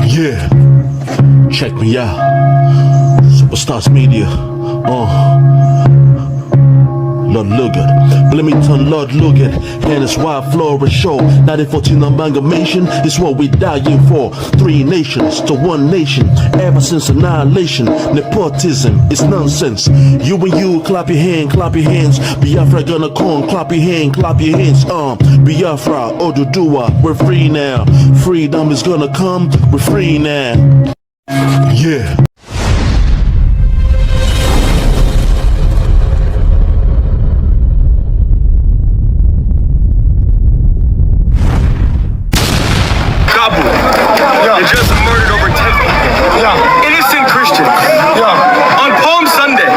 Yeah, check me out. Superstars Media. Lord Logan, Bloomington, Lord Logan, and it's why Flora show 1914 amalgamation is what we dying for. 3 nations to 1 nation, ever since annihilation. Nepotism is nonsense. You and you, clap your hands. Biafra gonna come, clap your hands. Biafra, Oduduwa, we're free now. Freedom is gonna come, we're free now. Yeah. They just murdered over 10 people. Innocent Christians. On Palm Sunday.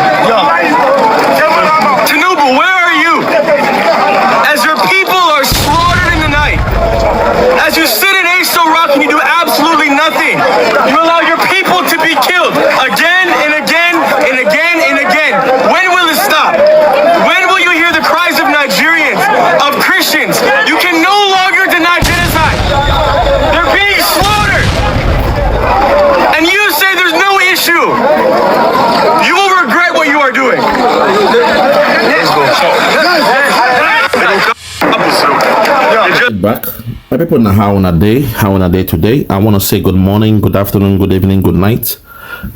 Tinubu, where are you? As your people are slaughtered in the night. As you sit in Aso Rock and you do absolutely nothing. You allow your people to be killed again and again and again and again. When will it stop? When will you hear the cries of Nigerians, of Christians? You can no longer deny genocide. They're being slaughtered. And you say there's no issue. You will regret what you are doing. Back. My people, now how on a day today. I want to say good morning, good afternoon, good evening, good night,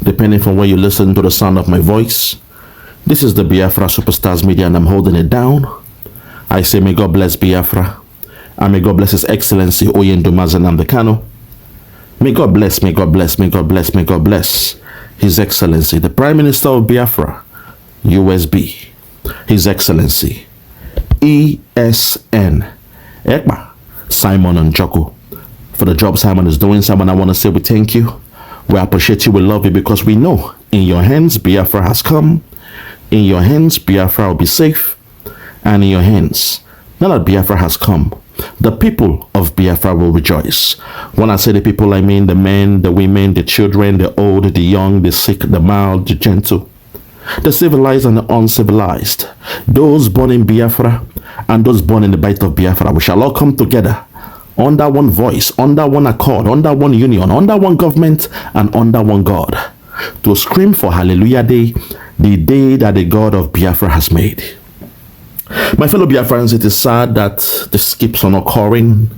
depending from where you listen to the sound of my voice. This is the Biafra Superstars Media, and I'm holding it down. I say, may God bless Biafra, and may God bless His Excellency Oyendumazan Namdekano. May God bless, may God bless, may God bless, may God bless His Excellency, the Prime Minister of Biafra, USB, His Excellency, ESN, Ekpa, Simon and Joko. For the job Simon is doing, Simon, I want to say we thank you. We appreciate you, we love you, because we know in your hands, Biafra has come. In your hands, Biafra will be safe. And in your hands, now that Biafra has come, the people of Biafra will rejoice. When I say the people, I mean the men, the women, the children, the old, the young, the sick, the mild, the gentle, the civilized and the uncivilized, those born in Biafra and those born in the bite of Biafra. We shall all come together under one voice, under one accord, under one union, under one government, and under one God, to scream for Hallelujah Day, the day that the God of Biafra has made. My fellow Biafrans, it is sad that this keeps on occurring,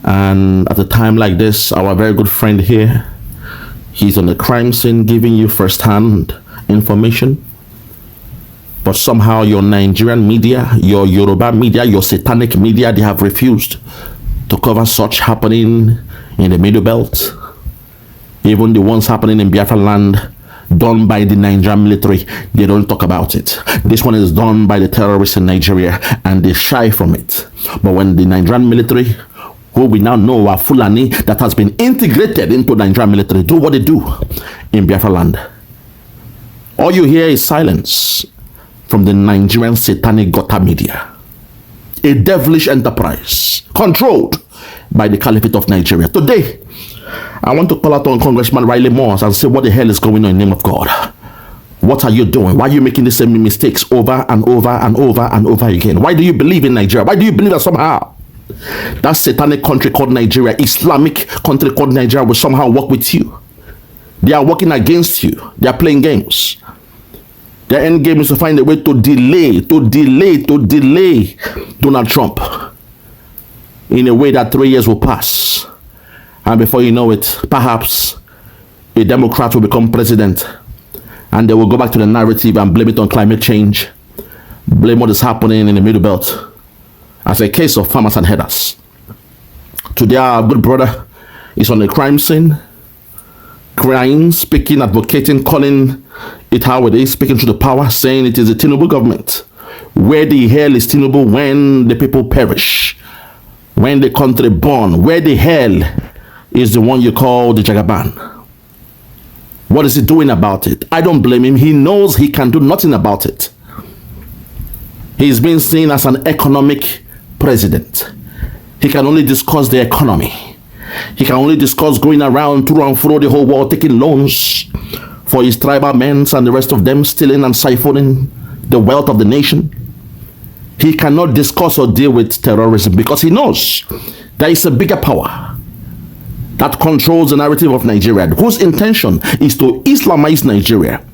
and at a time like this, our very good friend here, he's on the crime scene giving you first-hand information, but somehow your Nigerian media, your Yoruba media, your satanic media, they have refused to cover such happening in the Middle Belt. Even the ones happening in Biafra land, done by the Nigerian military, they don't talk about it. This one is done by the terrorists in Nigeria, and they shy from it. But when the Nigerian military, who we now know are Fulani, that has been integrated into the Nigerian military, do what they do in Biafra land, all you hear is silence from the Nigerian satanic Gota media. A devilish enterprise controlled by the Caliphate of Nigeria. Today, I want to call out on Congressman Riley Moores and say, what the hell is going on in the name of God? What are you doing? Why are you making the same mistakes over and over and over and over again? Why do you believe in Nigeria? Why do you believe that somehow that satanic country called Nigeria, Islamic country called Nigeria, will somehow work with you? They are working against you. They are playing games. Their end game is to find a way to delay Donald Trump in a way that 3 years will pass. And before you know it, perhaps a Democrat will become president, and they will go back to the narrative and blame it on climate change, blame what is happening in the Middle Belt as a case of farmers and headers. Today, our good brother is on the crime scene, crying, speaking, advocating, calling it how it is, speaking to the power, saying it is the Tinubu government. Where the hell is Tinubu when the people perish? When the country burn? Where the hell is the one you call the Jagaban? What is he doing about it? I don't blame him. He knows he can do nothing about it. He's been seen as an economic president. He can only discuss the economy. He can only discuss going around through and through the whole world, taking loans for his tribal men and the rest of them, stealing and siphoning the wealth of the nation. He cannot discuss or deal with terrorism because he knows there is a bigger power that controls the narrative of Nigeria, whose intention is to Islamize Nigeria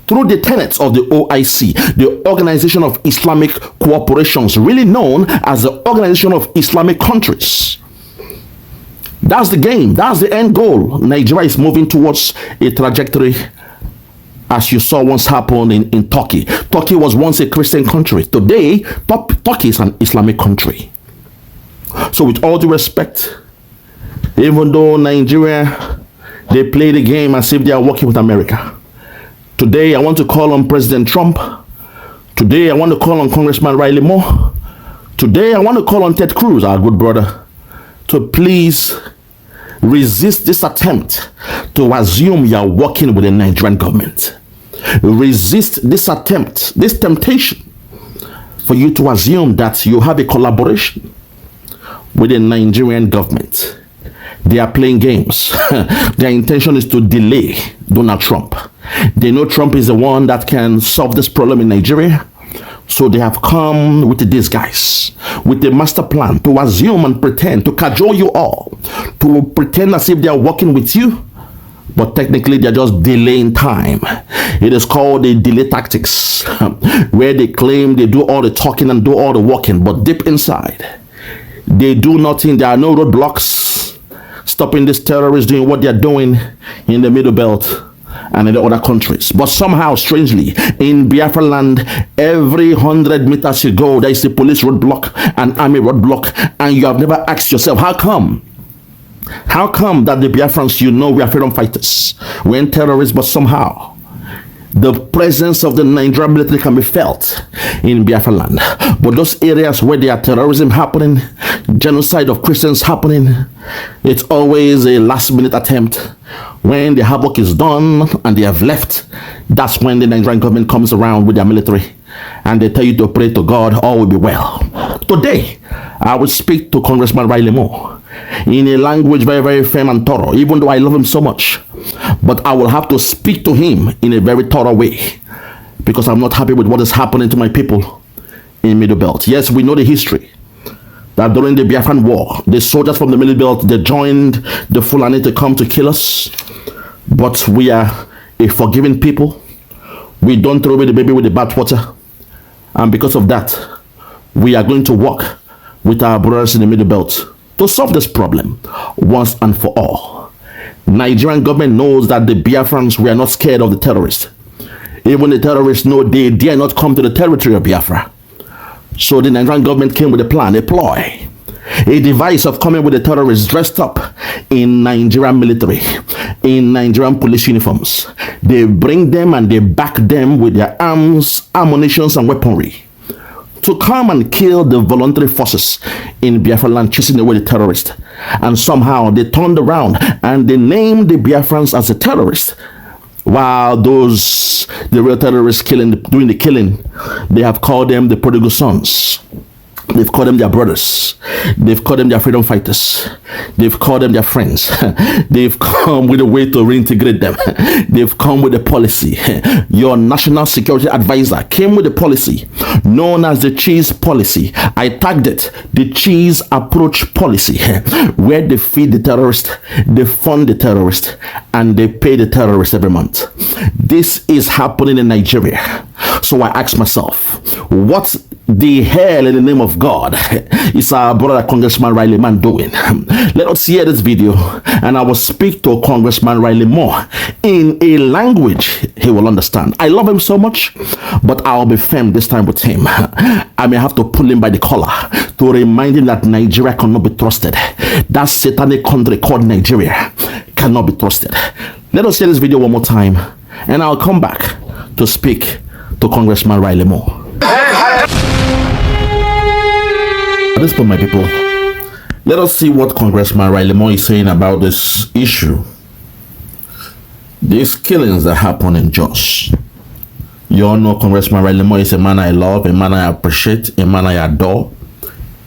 through the tenets of the OIC, the Organization of Islamic Cooperations, really known as the Organization of Islamic Countries. That's the game. That's the end goal. Nigeria is moving towards a trajectory, as you saw once happen in Turkey. Turkey was once a Christian country. Today, Turkey is an Islamic country. So with all due respect, even though Nigeria, they play the game as if they are working with America. Today, I want to call on President Trump. Today, I want to call on Congressman Riley Moore. Today, I want to call on Ted Cruz, our good brother, to please resist this attempt to assume you are working with the Nigerian government. Resist this attempt, this temptation for you to assume that you have a collaboration with the Nigerian government. They are playing games. Their intention is to delay Donald Trump. They know Trump is the one that can solve this problem in Nigeria. So they have come with this guys, with the master plan to assume and pretend, to cajole you all, to pretend as if they are working with you, but technically they are just delaying time. It is called the delay tactics, where they claim they do all the talking and do all the walking, but deep inside, they do nothing. There are no roadblocks stopping these terrorists doing what they are doing in the Middle Belt and in the other countries. But somehow, strangely, in Biafra land, every 100 meters you go, there is a police roadblock, an army roadblock, and you have never asked yourself, how come? How come that the Biafrans, you know, we are freedom fighters, we ain't terrorists, but somehow the presence of the Nigerian military can be felt in Biafra land. But those areas where there are terrorism happening, genocide of Christians happening, it's always a last-minute attempt. When the havoc is done and they have left, that's when the Nigerian government comes around with their military and they tell you to pray to God, all will be well. Today, I will speak to Congressman Riley Moore in a language very, very firm and thorough, even though I love him so much. But I will have to speak to him in a very thorough way because I'm not happy with what is happening to my people in Middle Belt. Yes, we know the history. That during the Biafran war, the soldiers from the Middle Belt, they joined the Fulani to come to kill us. But we are a forgiving people. We don't throw away the baby with the bathwater. And because of that, we are going to work with our brothers in the Middle Belt to solve this problem once and for all. Nigerian government knows that the Biafrans, we are not scared of the terrorists. Even the terrorists know they dare not come to the territory of Biafra. So the Nigerian government came with a plan, a ploy, a device of coming with the terrorists dressed up in Nigerian military, in Nigerian police uniforms. They bring them and they back them with their arms, ammunitions, and weaponry to come and kill the voluntary forces in Biafra land, chasing away the terrorists. And somehow they turned around and they named the Biafrans as the terrorists. While those, the real terrorists doing the killing, they have called them the prodigal sons. They've called them their brothers. They've called them their freedom fighters. They've called them their friends. They've come with a way to reintegrate them. They've come with a policy. Your national security advisor came with a policy known as the cheese policy. I tagged it the cheese approach policy, where they feed the terrorists, they fund the terrorists, and they pay the terrorists every month. This is happening in Nigeria. So I ask myself, what the hell in the name of God is our brother Congressman Riley Man doing? Let us hear this video and I will speak to Congressman Riley Moore in a language he will understand. I love him so much, but I'll be firm this time with him. I may have to pull him by the collar to remind him that Nigeria cannot be trusted. That satanic country called Nigeria cannot be trusted. Let us hear this video one more time and I'll come back to speak to Congressman Riley Moore. At this point, my people, let us see what Congressman Riley Moore is saying about this issue. These killings that happen in JOS. You all know Congressman Riley Moore is a man I love, a man I appreciate, a man I adore,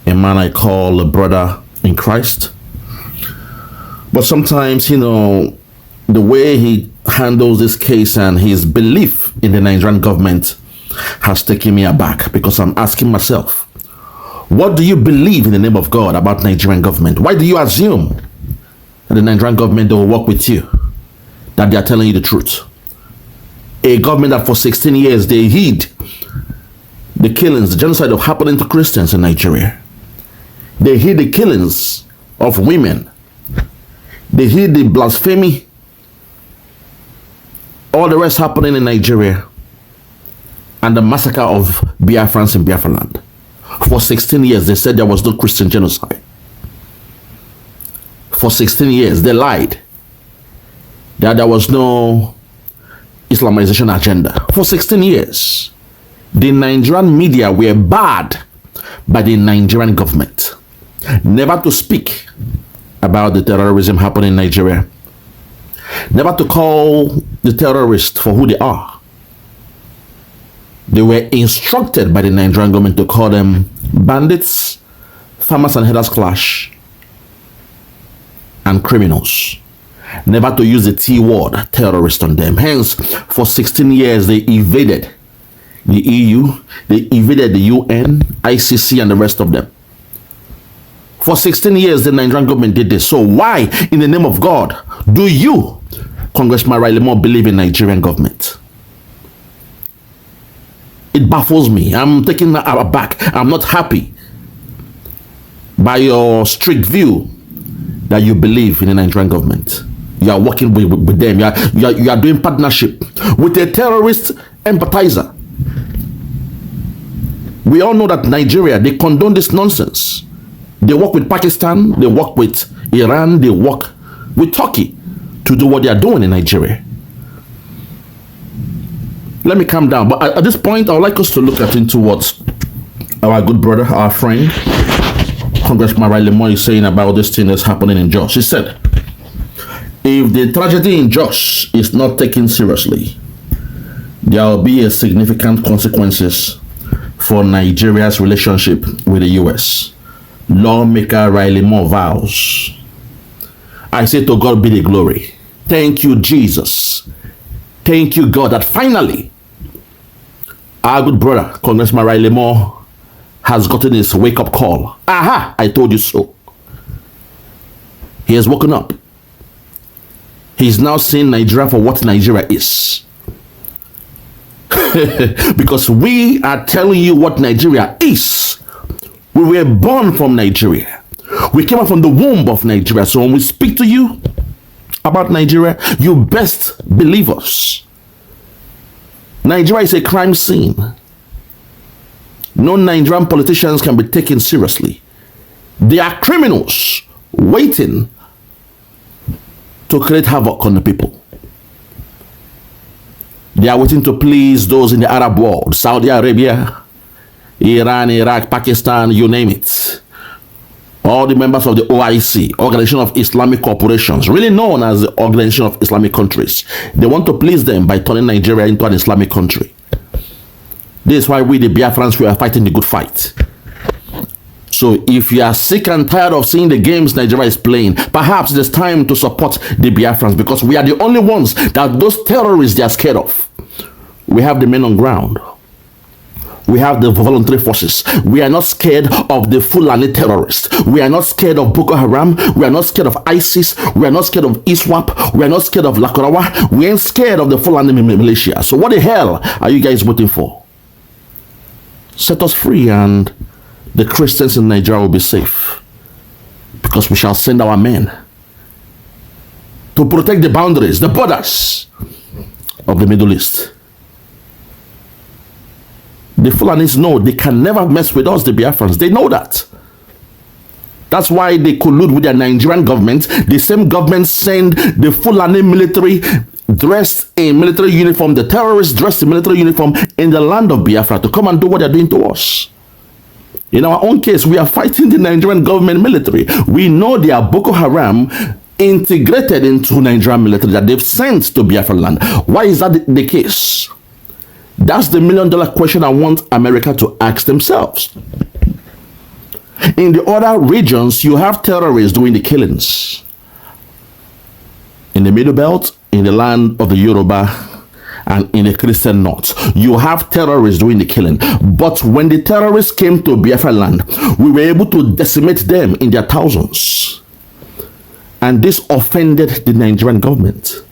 a man I call a brother in Christ. But sometimes, you know, the way he handles this case and his belief in the Nigerian government has taken me aback, because I'm asking myself, what do you believe in the name of God about Nigerian government? Why do you assume that the Nigerian government, they will work with you, that they are telling you the truth. A government that for 16 years they hid the killings, the genocide of happening to Christians in Nigeria. They hid the killings of women. They hid the blasphemy, all the rest happening in Nigeria, and the massacre of Biafrans in Biafra land. For 16 years, they said there was no Christian genocide. For 16 years, they lied that there was no Islamization agenda. For 16 years, the Nigerian media were barred by the Nigerian government never to speak about the terrorism happening in Nigeria, never to call the terrorists for who they are. They were instructed by the Nigerian government to call them bandits, farmers and herders clash, and criminals. Never to use the T word, terrorist, on them. Hence, for 16 years, they evaded the EU, they evaded the UN, ICC, and the rest of them. For 16 years, the Nigerian government did this. So why, in the name of God, do you, Congressman RELlGlOUS, believe in Nigerian government? It baffles me. I'm taken aback. I'm not happy by your strict view that you believe in the Nigerian government. You are working with them. You are doing partnership with a terrorist empathizer. We all know that Nigeria, they condone this nonsense. They work with Pakistan, they work with Iran, they work with Turkey to do what they are doing in Nigeria. Let me calm down. But at this point, I would like us to look into what our good brother, our friend, Congressman RELlGlOUS is saying about this thing that's happening in JOS. He said, if the tragedy in JOS is not taken seriously, there will be a significant consequences for Nigeria's relationship with the US. Lawmaker RELlGlOUS vows. I say to God be the glory. Thank you, Jesus. Thank you, God, that finally our good brother, Congressman RELlGlOUS, has gotten his wake-up call. Aha! I told you so. He has woken up. He's now seeing Nigeria for what Nigeria is. Because we are telling you what Nigeria is. We were born from Nigeria. We came out from the womb of Nigeria. So when we speak to you about Nigeria, you best believe us. Nigeria is a crime scene. No Nigerian politicians can be taken seriously. They are criminals waiting to create havoc on the people. They are waiting to please those in the Arab world, Saudi Arabia, Iran, Iraq, Pakistan, you name it. All the members of the OIC, Organization of Islamic Corporations, really known as the Organization of Islamic Countries. They want to please them by turning Nigeria into an Islamic country. This is why we, the Biafrans, we are fighting the good fight. So if you are sick and tired of seeing the games Nigeria is playing, perhaps it's time to support the Biafrans, because we are the only ones that those terrorists they are scared of. We have the men on ground. We have the voluntary forces. We are not scared of the Fulani terrorists. We are not scared of Boko Haram. We are not scared of ISIS. We are not scared of ISWAP. We are not scared of Lakurawa. We ain't scared of the Fulani militia. So what the hell are you guys waiting for? Set us free and the Christians in Nigeria will be safe. Because we shall send our men to protect the boundaries, the borders of the Middle East. The Fulanis know they can never mess with us, the Biafrans. They know that. That's why they collude with their Nigerian government. The same government send the Fulani military dressed in military uniform, the terrorists dressed in military uniform in the land of Biafra to come and do what they're doing to us. In our own case, we are fighting the Nigerian government military. We know they are Boko Haram integrated into Nigerian military that they've sent to Biafra land. Why is that the case? That's the million-dollar question I want America to ask themselves. In the other regions, you have terrorists doing the killings. In the Middle Belt, in the land of the Yoruba, and in the Christian North, you have terrorists doing the killing. But when the terrorists came to Biafra land, we were able to decimate them in their thousands. And this offended the Nigerian government.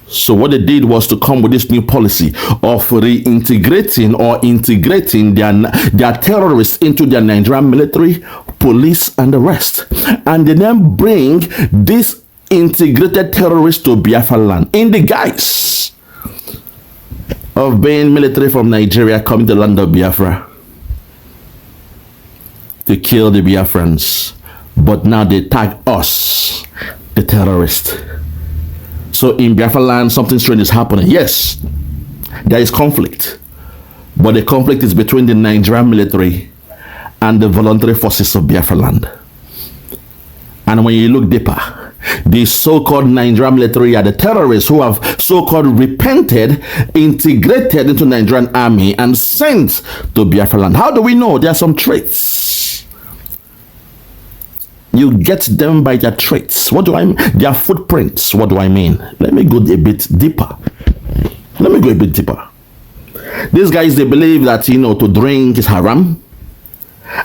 So what they did was to come with this new policy of reintegrating or integrating their terrorists into their Nigerian military, police, and the rest. And they then bring this integrated terrorists to Biafra land in the guise of being military from Nigeria coming to the land of Biafra to kill the Biafrans. But now they tag us, the terrorists. So in Biafra land, something strange is happening. Yes, there is conflict, but the conflict is between the Nigerian military and the voluntary forces of Biafra land. And when you look deeper, the so-called Nigerian military are the terrorists who have so-called repented, integrated into Nigerian army and sent to Biafra land. How do we know? There are some traits. You get them by their traits. What do I mean? Their footprints. What do I mean? Let me go a bit deeper. These guys, they believe that, to drink is haram.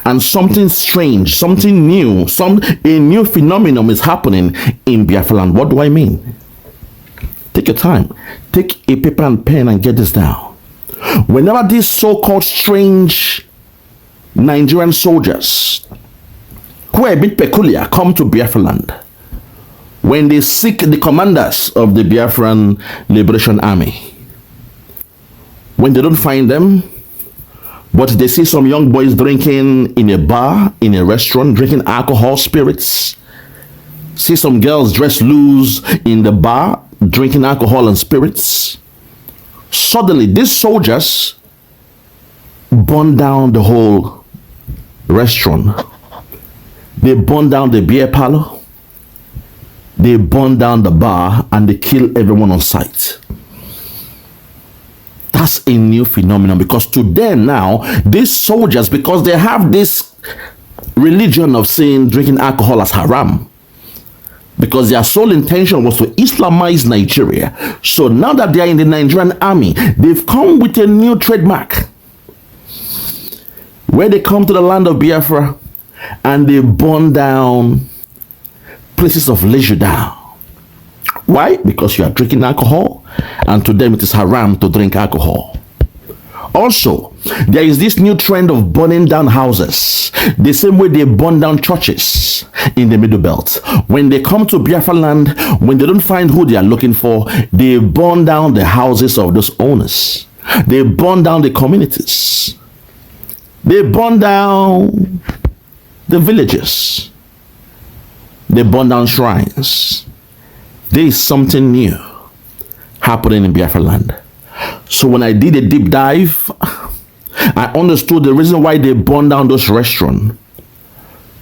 And something strange, something new, a new phenomenon is happening in Biafra land. What do I mean? Take your time. Take a paper and pen and get this down. Whenever these so-called strange Nigerian soldiers who are a bit peculiar come to Biafra land, when they seek the commanders of the Biafran Liberation Army, when they don't find them, but they see some young boys drinking in a bar, in a restaurant, drinking alcohol, spirits, see some girls dressed loose in the bar, drinking alcohol and spirits, suddenly these soldiers burn down the whole restaurant. They burn down the beer parlor, they burn down the bar, and they kill everyone on sight. That's a new phenomenon, because to them now, these soldiers, because they have this religion of saying drinking alcohol as haram, because their sole intention was to Islamize Nigeria. So now that they are in the Nigerian army, they've come with a new trademark, where they come to the land of Biafra and they burn down places of leisure down. Why? Because you are drinking alcohol, and to them it is haram to drink alcohol. Also, there is this new trend of burning down houses, the same way they burn down churches in the Middle Belt. When they come to Biafra land, when they don't find who they are looking for, they burn down the houses of those owners. They burn down the communities. They burn down the villages. They burn down shrines. There is something new happening in Biafra land. So when I did a deep dive, I understood the reason why they burn down those restaurants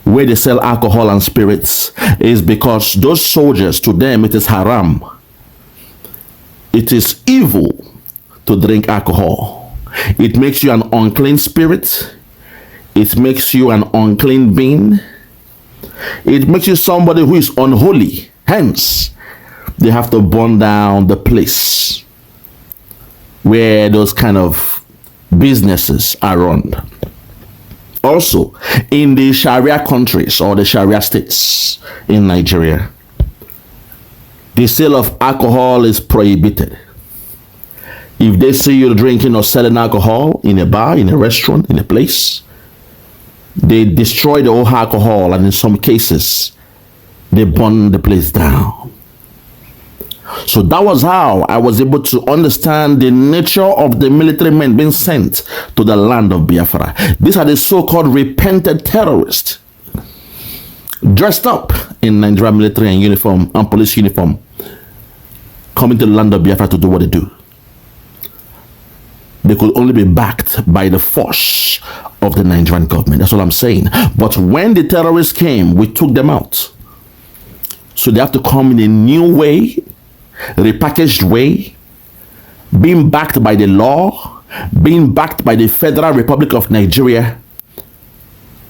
where they sell alcohol and spirits is because those soldiers, to them it is haram. It is evil to drink alcohol. It makes you an unclean spirit. It makes you an unclean being. It makes you somebody who is unholy. Hence, they have to burn down the place where those kind of businesses are run. Also, in the Sharia countries or the Sharia states in Nigeria, the sale of alcohol is prohibited. If they see you drinking or selling alcohol in a bar, in a restaurant, in a place, they destroy the whole alcohol, and in some cases, they burn the place down. So that was how I was able to understand the nature of the military men being sent to the land of Biafra. These are the so-called repented terrorists, dressed up in Nigerian military and uniform and police uniform, coming to the land of Biafra to do what they do. They could only be backed by the force of the Nigerian government. That's what I'm saying. But when the terrorists came, we took them out. So they have to come in a new way, repackaged way, being backed by the law, being backed by the Federal Republic of Nigeria,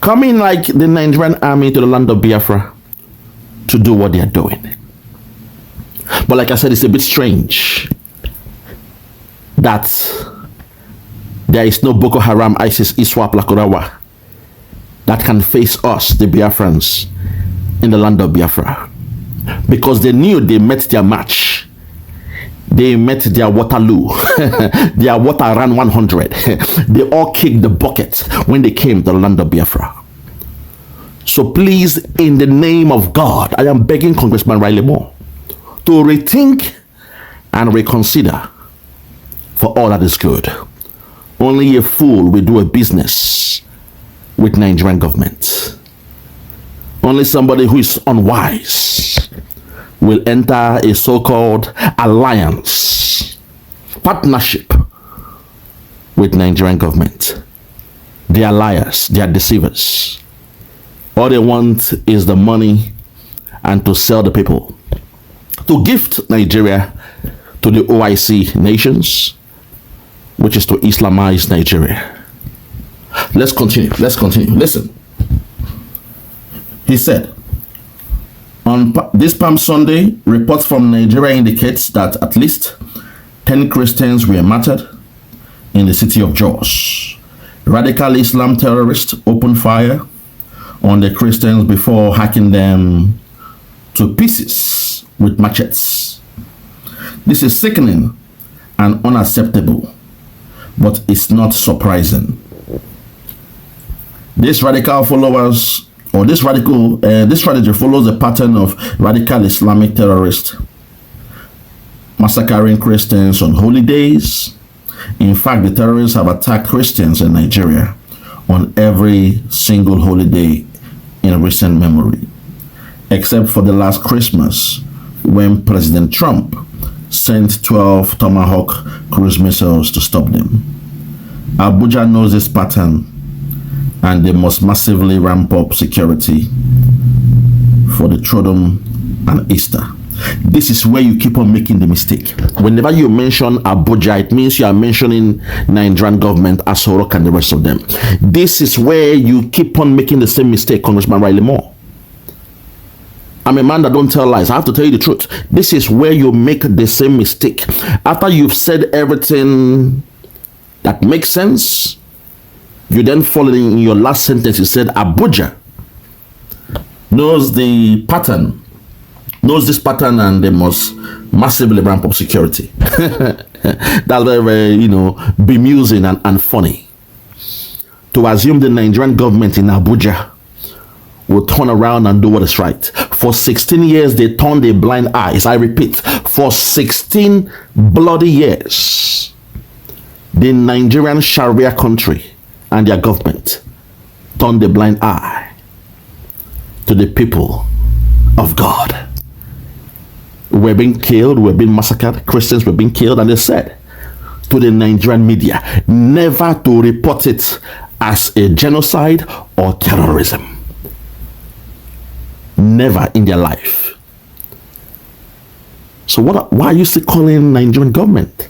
coming like the Nigerian army to the land of Biafra to do what they are doing. But like I said, it's a bit strange that there is no Boko Haram, ISIS, ISWAP, Lakurawa that can face us, the Biafrans, in the land of Biafra because they knew they met their match. They met their Waterloo. Their water ran 100. They all kicked the bucket when they came to the land of Biafra. So please, in the name of God, I am begging Congressman RELlGlOUS to rethink and reconsider for all that is good. Only a fool will do a business with Nigerian government. Only somebody who is unwise will enter a so-called alliance, partnership with Nigerian government. They are liars, they are deceivers. All they want is the money and to sell the people, to gift Nigeria to the OIC nations, which is to Islamize Nigeria. Let's continue. Listen. He said, on this Palm Sunday, reports from Nigeria indicates that at least 10 Christians were martyred in the city of JOS. Radical Islam terrorists opened fire on the Christians before hacking them to pieces with machetes. This is sickening and unacceptable, but it's not surprising. These radical followers, or this strategy follows the pattern of radical Islamic terrorists massacring Christians on holy days. In fact, the terrorists have attacked Christians in Nigeria on every single holy day in recent memory, except for the last Christmas when President Trump sent 12 Tomahawk cruise missiles to stop them. Abuja knows this pattern, and they must massively ramp up security for the Trodom and Easter. This is where you keep on making the mistake. Whenever you mention Abuja, it means you are mentioning Nigerian government, Asorok, and the rest of them. This is where you keep on making the same mistake, Congressman RELlGlOUS. I'm a man that don't tell lies. I have to tell you the truth. This is where you make the same mistake. After you've said everything that makes sense, you then follow in your last sentence. You said Abuja knows the pattern, knows this pattern, and they must massively ramp up security. That's very, very, bemusing and funny. To assume the Nigerian government in Abuja will turn around and do what is right. For 16 years, they turned a blind eye. I repeat, for 16 bloody years, the Nigerian Sharia country and their government turned a blind eye to the people of God. We're being killed, we're being massacred, Christians were being killed, and they said to the Nigerian media never to report it as a genocide or terrorism. Never in their life. So why are you still calling Nigerian government?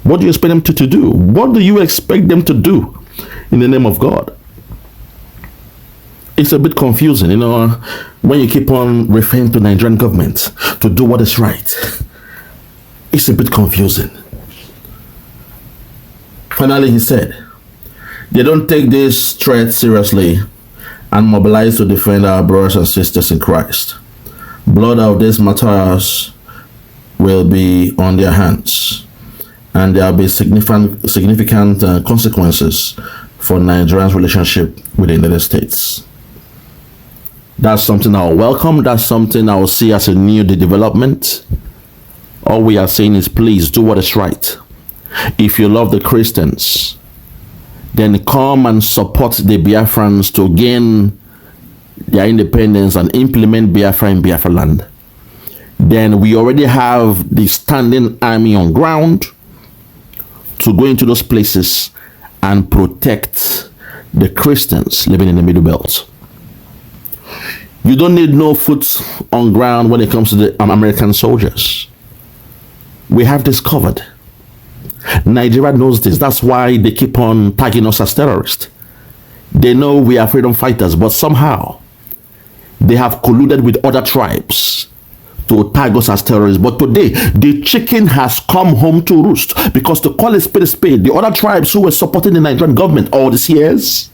What do you expect them to do? What do you expect them to do in the name of God? It's a bit confusing, when you keep on referring to Nigerian government to do what is right. It's a bit confusing. Finally, he said, they don't take this threat seriously and mobilize to defend our brothers and sisters in Christ. Blood of these martyrs will be on their hands, and there will be significant consequences for Nigeria's relationship with the United States. That's something I'll welcome. That's something I'll see as a new development. All we are saying is, please do what is right. If you love the Christians, then come and support the Biafrans to gain their independence and implement Biafra in Biafra land. Then we already have the standing army on ground to go into those places and protect the Christians living in the Middle Belt. You don't need no foot on ground when it comes to the American soldiers. We have this covered. Nigeria knows this. That's why they keep on tagging us as terrorists. They know we are freedom fighters, but somehow they have colluded with other tribes to tag us as terrorists. But today, the chicken has come home to roost, because to call a spade, the other tribes who were supporting the Nigerian government all these years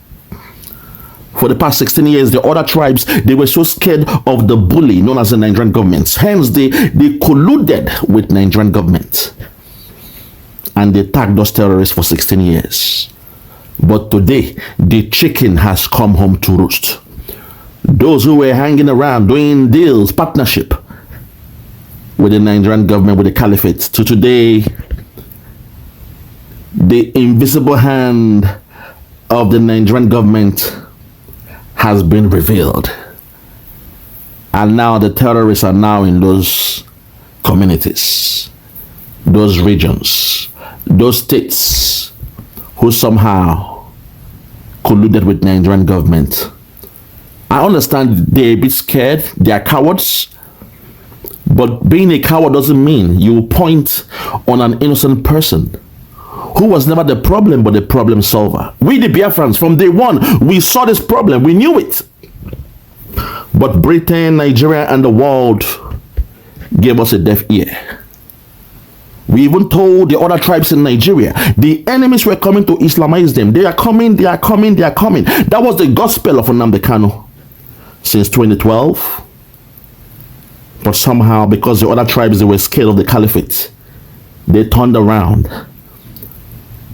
For the past 16 years, the other tribes, they were so scared of the bully known as the Nigerian government. Hence, they colluded with Nigerian government. And they tagged those terrorists for 16 years. But today, the chicken has come home to roost. Those who were hanging around doing deals, partnership with the Nigerian government, with the caliphate, to today, the invisible hand of the Nigerian government has been revealed. And now the terrorists are now in those communities, those regions, those states who somehow colluded with Nigerian government. I understand they're a bit scared, they are cowards, but being a coward doesn't mean you point on an innocent person who was never the problem but the problem solver. We the Biafrans, from day one, we saw this problem, we knew it. But Britain, Nigeria, and the world gave us a deaf ear. We even told the other tribes in Nigeria, the enemies were coming to Islamize them. They are coming, they are coming, they are coming. That was the gospel of Nnamdi Kanu since 2012. But somehow, because the other tribes, they were scared of the caliphate, they turned around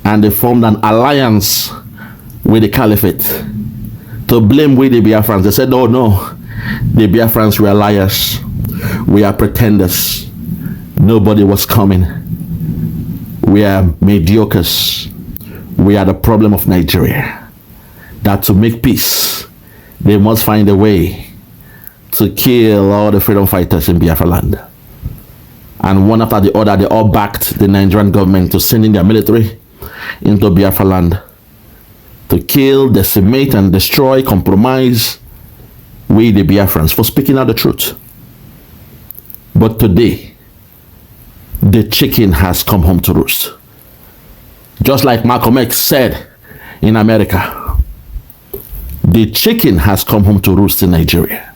and they formed an alliance with the caliphate to blame we the Biafrans. They said, oh no, the Biafrans were liars, we are pretenders, nobody was coming, we are mediocres, we are the problem of Nigeria, that to make peace they must find a way to kill all the freedom fighters in Biafra land. And one after the other, they all backed the Nigerian government to send in their military into Biafra land to kill, decimate, and destroy, compromise we the Biafrans for speaking out the truth. But today, the chicken has come home to roost. Just like Malcolm X said in America, the chicken has come home to roost in Nigeria.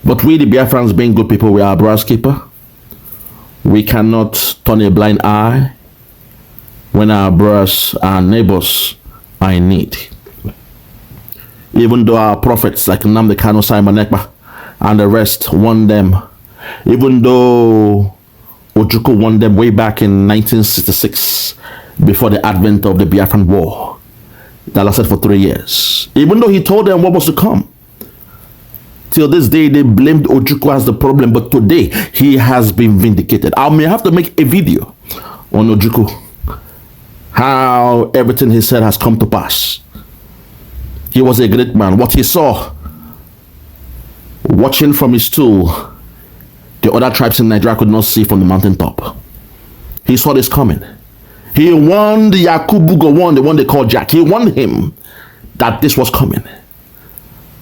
But we the Biafrans, being good people, we are a brother's keeper. We cannot turn a blind eye when our brothers, our neighbors are in need. Even though our prophets like Nnamdi Kanu, Simon Ekpa, and the rest won them, even though Ojukwu won them way back in 1966, before the advent of the Biafran War that lasted for 3 years, even though he told them what was to come, till this day they blamed Ojukwu as the problem. But today he has been vindicated. I may have to make a video on Ojukwu, how everything he said has come to pass. He was a great man. What he saw, watching from his stool, the other tribes in Nigeria could not see from the mountaintop. He saw this coming. He warned Yakubu Gowon, the one they called Jack. He warned him that this was coming.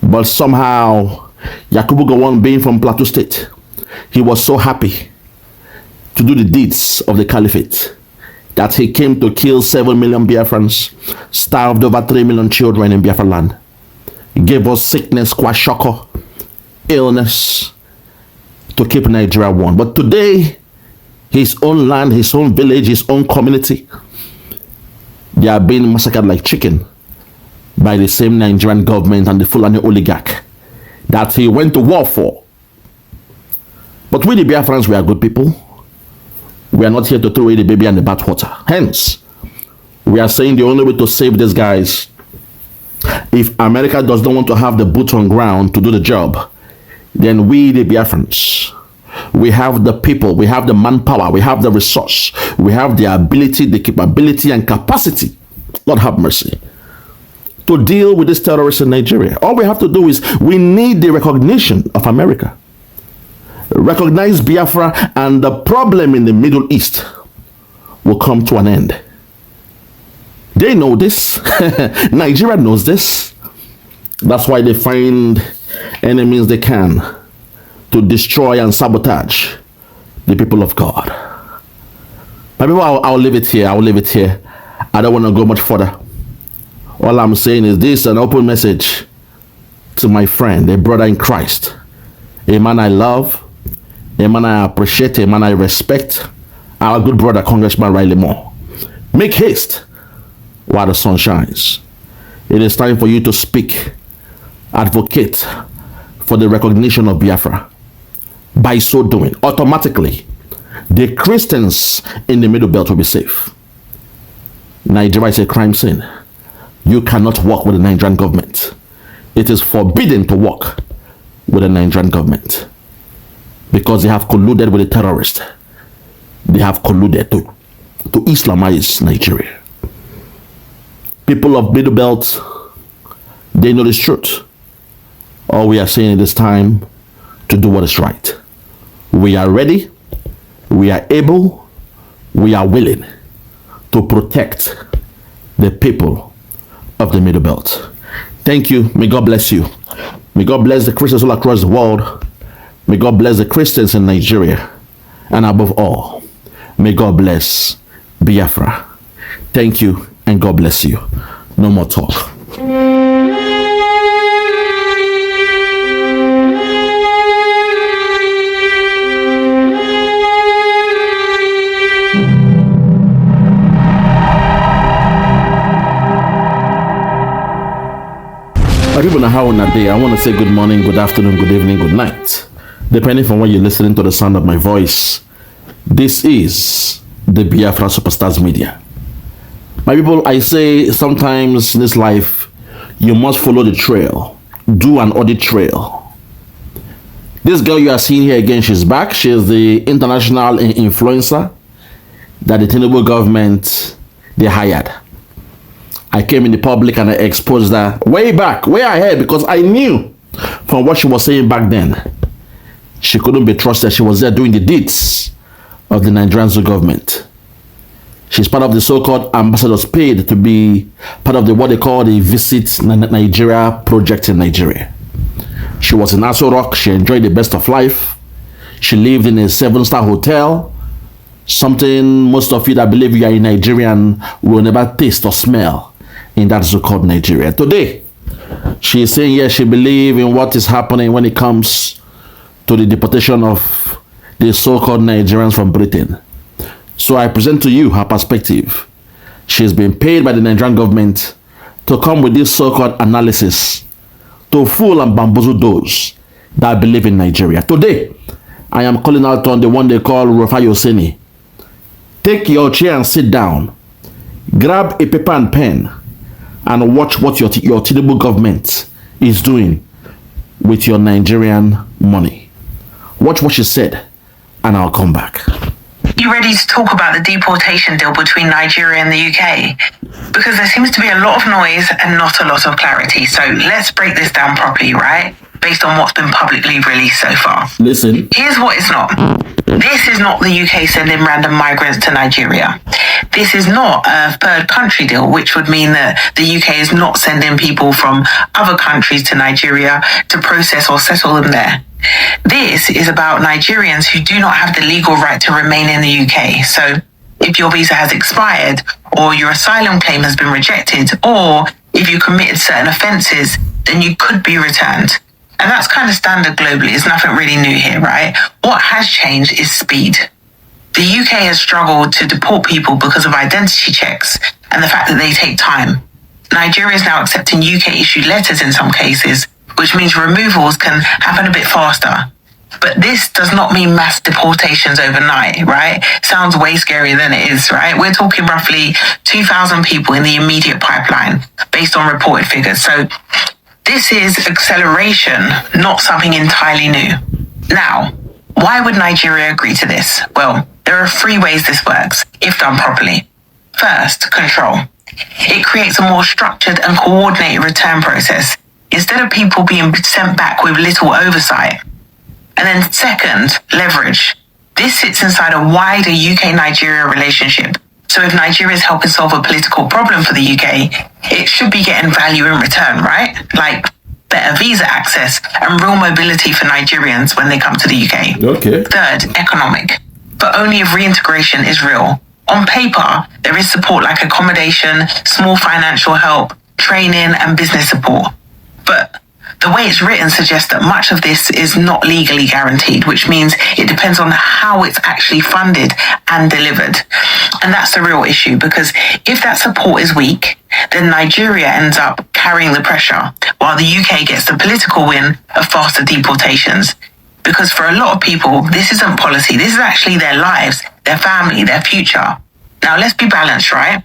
But somehow, Yakubu Gowon, being from Plateau State, he was so happy to do the deeds of the caliphate that he came to kill 7 million Biafrans, starved over 3 million children in Biafra land. He gave us sickness, kwashoko, illness, to keep Nigeria one. But today, his own land, his own village, his own community, they are being massacred like chicken by the same Nigerian government and the Fulani oligarch that he went to war for. But we the Biafrans, we are good people. We are not here to throw away the baby and the bathwater. Hence, we are saying the only way to save these guys, if America does not want to have the boots on ground to do the job, then we the Biafrans, we have the people, we have the manpower, we have the resource, we have the ability, the capability and capacity, Lord have mercy, to deal with these terrorists in Nigeria. All we have to do is, we need the recognition of America. Recognize Biafra, and the problem in the Middle East will come to an end. They know this. Nigeria knows this. That's why they find any means they can to destroy and sabotage the people of God. My people, I'll leave it here. I'll leave it here. I don't want to go much further. All I'm saying is this: an open message to my friend, a brother in Christ, a man I love, a man I appreciate, a man I respect, our good brother, Congressman RELlGlOUS. Make haste while the sun shines. It is time for you to speak, advocate for the recognition of Biafra. By so doing, automatically, the Christians in the Middle Belt will be safe. Nigeria is a crime scene. You cannot work with the Nigerian government. It is forbidden to work with the Nigerian government because they have colluded with the terrorists. They have colluded to Islamize Nigeria. People of Middle Belt, they know this truth. All we are saying it is time to do what is right. We are ready, we are able, we are willing to protect the people of the Middle Belt. Thank you. May God bless you. May God bless the Christians all across the world. May God bless the Christians in Nigeria. And above all, may God bless Biafra. Thank you and God bless you. No more talk. People know how on that day. I want to say good morning, good afternoon, good evening, good night, depending on when you're listening to the sound of my voice. This is the Biafra Superstars Media. My people, I say sometimes in this life, you must follow the trail. Do an audit trail. This girl you are seeing here again, she's back. She is the international influencer that the Tinubu government, they hired. I came in the public and I exposed her way back, way ahead, because I knew from what she was saying back then, she couldn't be trusted. She was there doing the deeds of the Nigerian government. She's part of the so-called ambassadors paid to be part of what they call the Visit Nigeria project in Nigeria. She was in Aso Rock. She enjoyed the best of life. She lived in a 7-star hotel. Something most of you that believe you are a Nigerian will never taste or smell in that so-called Nigeria. Today, she is saying, yes, she believes in what is happening when it comes to the deportation of the so-called Nigerians from Britain. So I present to you her perspective. She's been paid by the Nigerian government to come with this so-called analysis to fool and bamboozle those that believe in Nigeria. Today, I am calling out on the one they call Rufai Oseni. Take your chair and sit down. Grab a paper and pen and watch what your Tinubu government is doing with your Nigerian money. Watch what she said, and I'll come back. You ready to talk about the deportation deal between Nigeria and the UK? Because there seems to be a lot of noise and not a lot of clarity. So let's break this down properly, right? Based on what's been publicly released so far. Listen. Here's what it's not. This is not the UK sending random migrants to Nigeria. This is not a third country deal, which would mean that the UK is not sending people from other countries to Nigeria to process or settle them there. This is about Nigerians who do not have the legal right to remain in the UK. So if your visa has expired, or your asylum claim has been rejected, or if you committed certain offences, then you could be returned. And that's kind of standard globally. It's nothing really new here, right? What has changed is speed. The UK has struggled to deport people because of identity checks and the fact that they take time. Nigeria is now accepting UK-issued letters in some cases, which means removals can happen a bit faster. But this does not mean mass deportations overnight, right? Sounds way scarier than it is, right? We're talking roughly 2,000 people in the immediate pipeline based on reported figures. So this is acceleration, not something entirely new. Now, why would Nigeria agree to this? Well, there are 3 ways this works, if done properly. First, control. It creates a more structured and coordinated return process, instead of people being sent back with little oversight. And then second, leverage. This sits inside a wider UK-Nigeria relationship. So if Nigeria is helping solve a political problem for the UK, it should be getting value in return, right? Like better visa access and real mobility for Nigerians when they come to the UK. Okay. Third, economic. But only if reintegration is real. On paper, there is support like accommodation, small financial help, training and business support. But the way it's written suggests that much of this is not legally guaranteed, which means it depends on how it's actually funded and delivered. And that's the real issue, because if that support is weak, then Nigeria ends up carrying the pressure, while the UK gets the political win of faster deportations. Because for a lot of people, this isn't policy. This is actually their lives, their family, their future. Now, let's be balanced, right?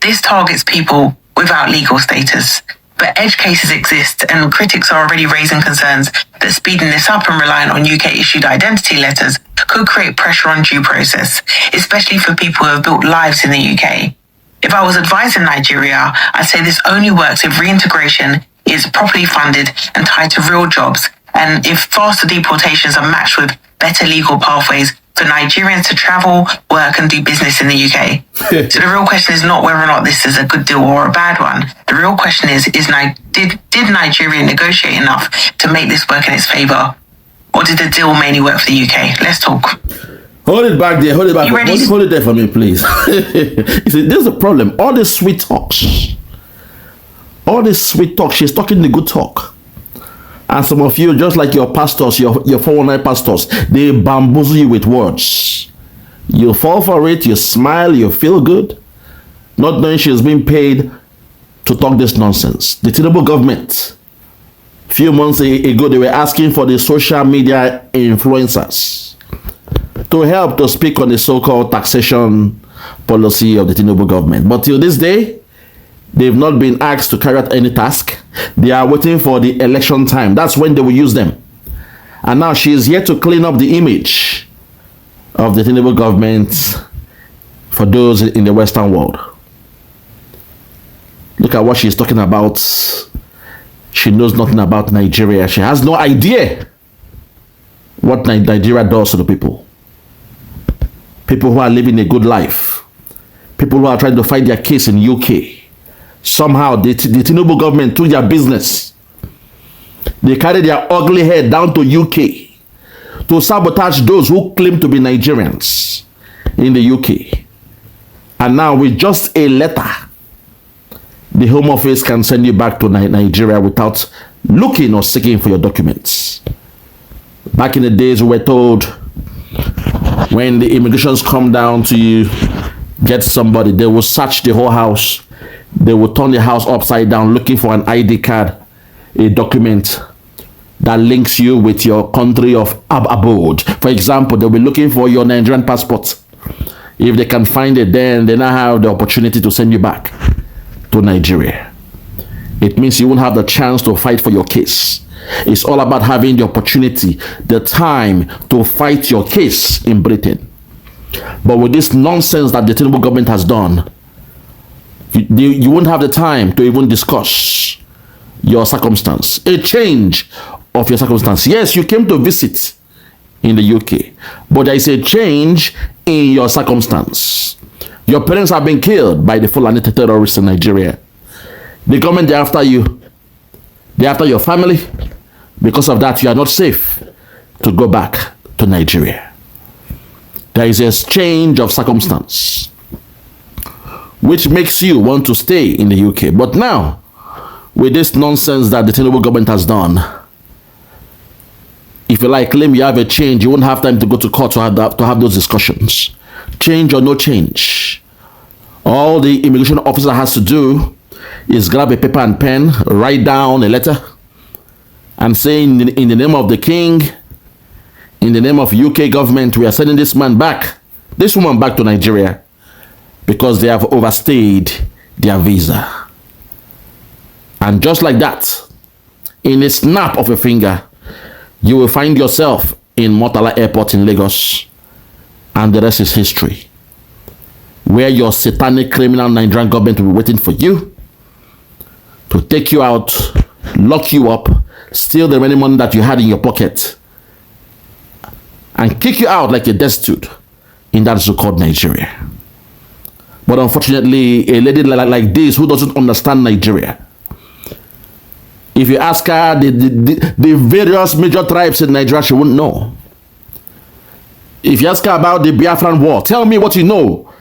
This targets people without legal status. But edge cases exist, and critics are already raising concerns that speeding this up and relying on UK-issued identity letters could create pressure on due process, especially for people who have built lives in the UK. If I was advising Nigeria, I'd say this only works if reintegration is properly funded and tied to real jobs, and if faster deportations are matched with better legal pathways for Nigerians to travel, work and do business in the UK. So the real question is not whether or not this is a good deal or a bad one. The real question is did Nigeria negotiate enough to make this work in its favour? Or did the deal mainly work for the UK? Let's talk. Hold it back there. Hold it back. Hold it there for me, please. You see, there's a problem. All this sweet talk. She's talking the good talk. And some of you, just like your pastors, your 419 pastors, they bamboozle you with words. You fall for it, you smile, you feel good, not knowing she's being paid to talk this nonsense. The Tinubu government, a few months ago, they were asking for the social media influencers to help to speak on the so-called taxation policy of the Tinubu government. But till this day, they've not been asked to carry out any task. They are waiting for the election time. That's when they will use them. And now she is here to clean up the image of the Tinubu government for those in the Western world. Look at what she's talking about. She knows nothing about Nigeria. She has no idea what Nigeria does to the people. People who are living a good life. People who are trying to fight their case in UK. Somehow the Tinubu government took their business. They carried their ugly head down to UK to sabotage those who claim to be Nigerians in the UK. And now with just a letter, the Home Office can send you back to Nigeria without looking or seeking for your documents. Back in the days, we were told when the immigrations come down to get somebody, they will search the whole house. They will turn the house upside down looking for an ID card, a document that links you with your country of abode. For example, they'll be looking for your Nigerian passport. If they can find it, then they now have the opportunity to send you back to Nigeria. It means you won't have the chance to fight for your case. It's all about having the opportunity, the time to fight your case in Britain. But with this nonsense that the Tinubu government has done, you won't have the time to even discuss your circumstance, a change of your circumstance. Yes, you came to visit in the UK, but there is a change in your circumstance. Your parents have been killed by the Fulani terrorists in Nigeria. The government, they're after you. They're after your family. Because of that, you are not safe to go back to Nigeria. There is a change of circumstance which makes you want to stay in the UK. But now, with this nonsense that the Tinubu government has done, if you like claim you have a change, you won't have time to go to court to have those discussions. Change or no change. All the immigration officer has to do is grab a paper and pen, write down a letter, and say in the name of the king, in the name of UK government, we are sending this man back, this woman back to Nigeria, because they have overstayed their visa. And just like that, in a snap of a finger, you will find yourself in Murtala Airport in Lagos, and the rest is history, where your satanic criminal Nigerian government will be waiting for you to take you out, lock you up, steal the remaining money that you had in your pocket, and kick you out like a destitute in that so-called Nigeria. But unfortunately, a lady like this who doesn't understand Nigeria, if you ask her the various major tribes in Nigeria, she wouldn't know. If you ask her about the Biafran war, tell me what you know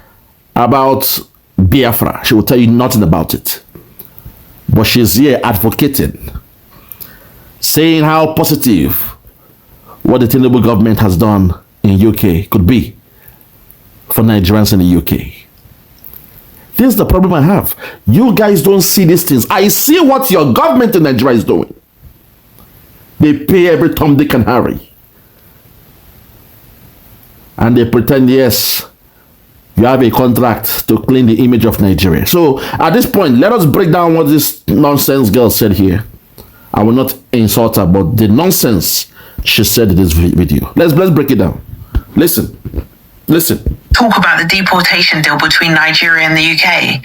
about Biafra, she will tell you nothing about it. But she's here advocating, saying how positive what the Tinubu government has done in UK could be. for Nigerians in the UK. This is the problem I have. You guys don't see these things. I see what your government in Nigeria is doing. They pay every Tom, Dick, and Harry. And they pretend, yes, you have a contract to clean the image of Nigeria. So at this point, let us break down what this nonsense girl said here. I will not insult her, but the nonsense she said in this video. Let's break it down. Listen. Talk about the deportation deal between Nigeria and the UK,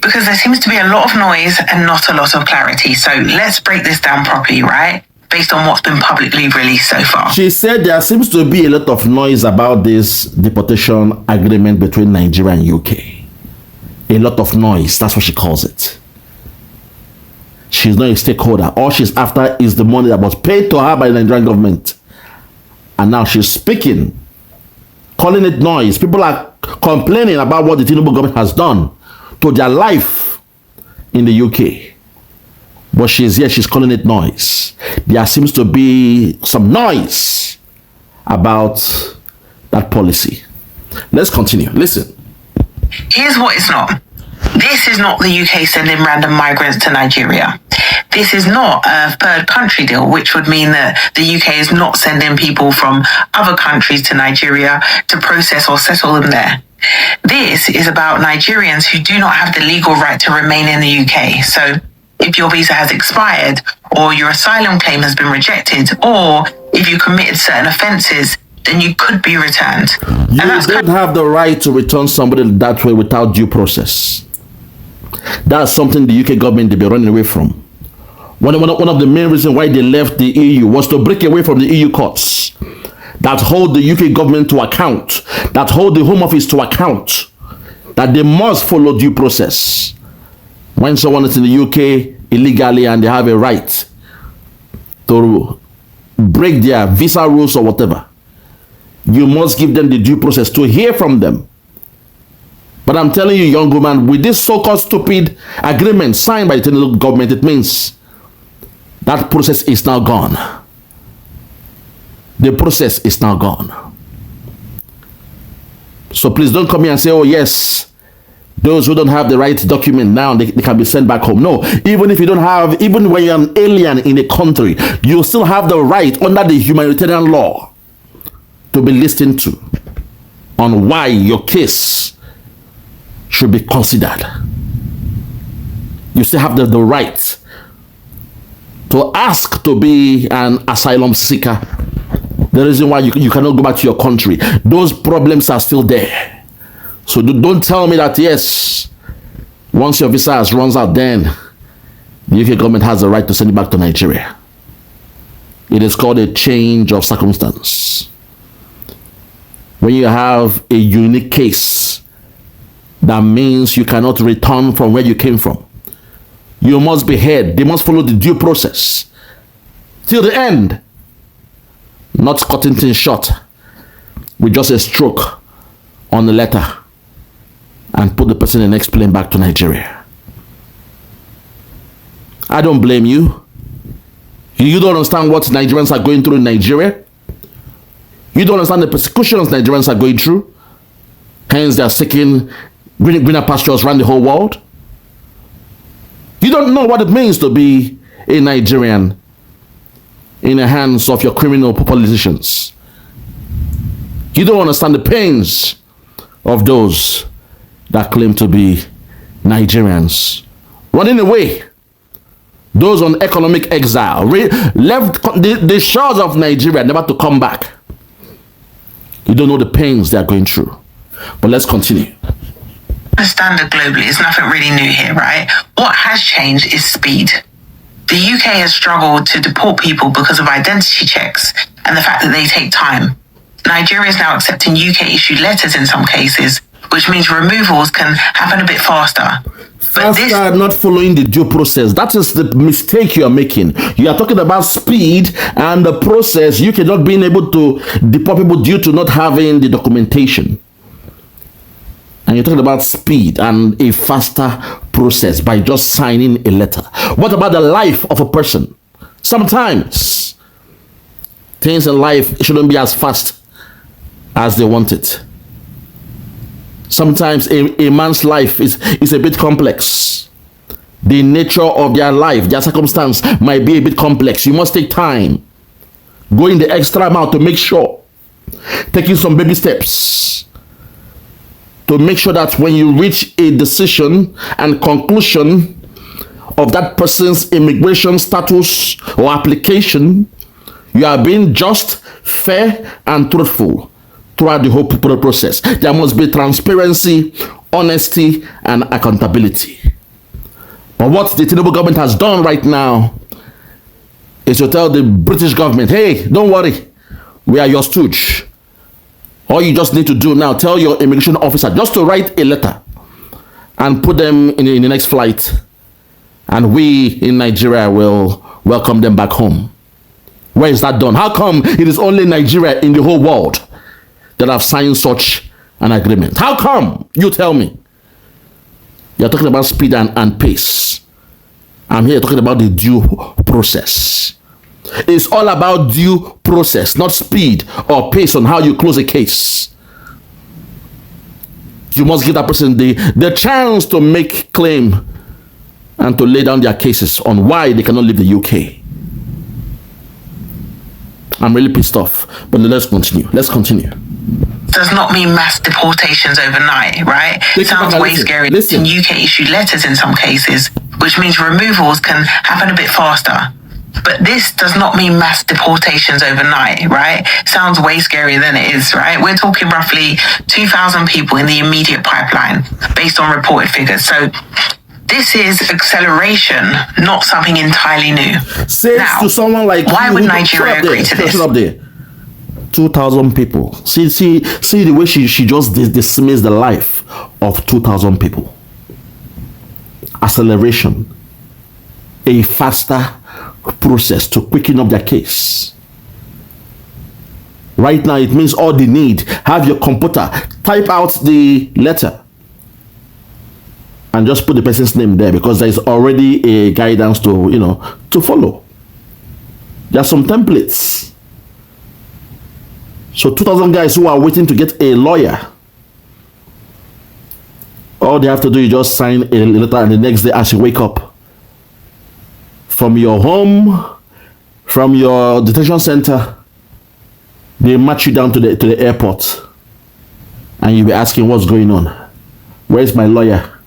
because there seems to be a lot of noise and not a lot of clarity. So let's break this down properly, right? Based on what's been publicly released so far. She said there seems to be a lot of noise about this deportation agreement between Nigeria and UK. A lot of noise, that's what she calls it. She's not a stakeholder. All she's after is the money that was paid to her by the Nigerian government. And now she's speaking, calling it noise. People are complaining about what the Tinubu government has done to their life in the UK. But she's here, she's calling it noise. There seems to be some noise about that policy. Let's continue. Listen. Here's what it's not. This is not the UK sending random migrants to Nigeria. This is not a third country deal, which would mean that the UK is not sending people from other countries to Nigeria to process or settle them there. This is about Nigerians who do not have the legal right to remain in the UK. So if your visa has expired, or your asylum claim has been rejected, or if you committed certain offences, then you could be returned. You don't have the right to return somebody that way without due process. That's something the UK government they've been running away from. One of the main reasons why they left the EU was to break away from the EU courts that hold the UK government to account, that hold the Home Office to account, that they must follow due process. When someone is in the UK illegally and they have a right to break their visa rules or whatever, you must give them the due process to hear from them. But I'm telling you, young woman, with this so-called stupid agreement signed by the Tinubu government, it means that process is now gone. The process is now gone. So please don't come here and say, oh yes, those who don't have the right document now, they can be sent back home. No, even if you don't have, even when you're an alien in a country, you still have the right under the humanitarian law to be listened to on why your case should be considered. You still have the right to ask to be an asylum seeker. The reason why you cannot go back to your country, those problems are still there. So don't tell me that, yes, once your visa runs out, then the UK government has the right to send you back to Nigeria. It is called a change of circumstance. When you have a unique case, that means you cannot return from where you came from. You must be heard. They must follow the due process till the end. Not cutting things short with just a stroke on the letter and put the person in the next plane back to Nigeria. I don't blame you. You don't understand what Nigerians are going through in Nigeria. You don't understand the persecutions Nigerians are going through. Hence they are seeking greener pastures around the whole world. You don't know what it means to be a Nigerian in the hands of your criminal politicians. You don't understand the pains of those that claim to be Nigerians running away, those on economic exile, left the shores of Nigeria never to come back. You don't know the pains they are going through. But let's continue. The standard globally is nothing really new here, right? What has changed is speed. The UK has struggled to deport people because of identity checks and the fact that they take time. Nigeria is now accepting UK-issued letters in some cases, which means removals can happen a bit faster. But Faster, not following the due process. That is the mistake you are making. You are talking about speed and the process. You cannot being able to deport people due to not having the documentation. And you're talking about speed and a faster process by just signing a letter. What about the life of a person? Sometimes things in life shouldn't be as fast as they want it. Sometimes a man's life is a bit complex. The nature of their life, their circumstance might be a bit complex. You must take time, going the extra mile to make sure, taking some baby steps to make sure that when you reach a decision and conclusion of that person's immigration status or application, you are being just, fair, and truthful throughout the whole process. There must be transparency, honesty, and accountability. But what the Tinubu government has done right now is to tell the British government, hey, don't worry, we are your stooge. All you just need to do now, tell your immigration officer just to write a letter and put them in the next flight. And we in Nigeria will welcome them back home. Where is that done? How come it is only Nigeria in the whole world that have signed such an agreement? How come? You tell me. You're talking about speed and pace. I'm here talking about the due process. It's all about due process, not speed or pace on how you close a case. You must give that person the chance to make claim and to lay down their cases on why they cannot leave the UK. I'm really pissed off, but let's continue. Does not mean mass deportations overnight, right? Sounds way scary. Listen. UK issued letters in some cases, which means removals can happen a bit faster. But this does not mean mass deportations overnight, right? Sounds way scarier than it is, right? We're talking roughly 2,000 people in the immediate pipeline based on reported figures. So this is acceleration, not something entirely new. Say now, to someone like why you, would Nigeria agree to this? Shut up there. 2,000 people. See the way she just dismissed the life of 2,000 people. Acceleration. A faster process to quicken up their case. Right now, it means all they need, have your computer, type out the letter, and just put the person's name there, because there is already a guidance to follow. There are some templates. So 2,000 guys who are waiting to get a lawyer, all they have to do is just sign a letter, and the next day as you wake up, from your home, from your detention center, they march you down to the airport, and you'll be asking what's going on. Where's my lawyer?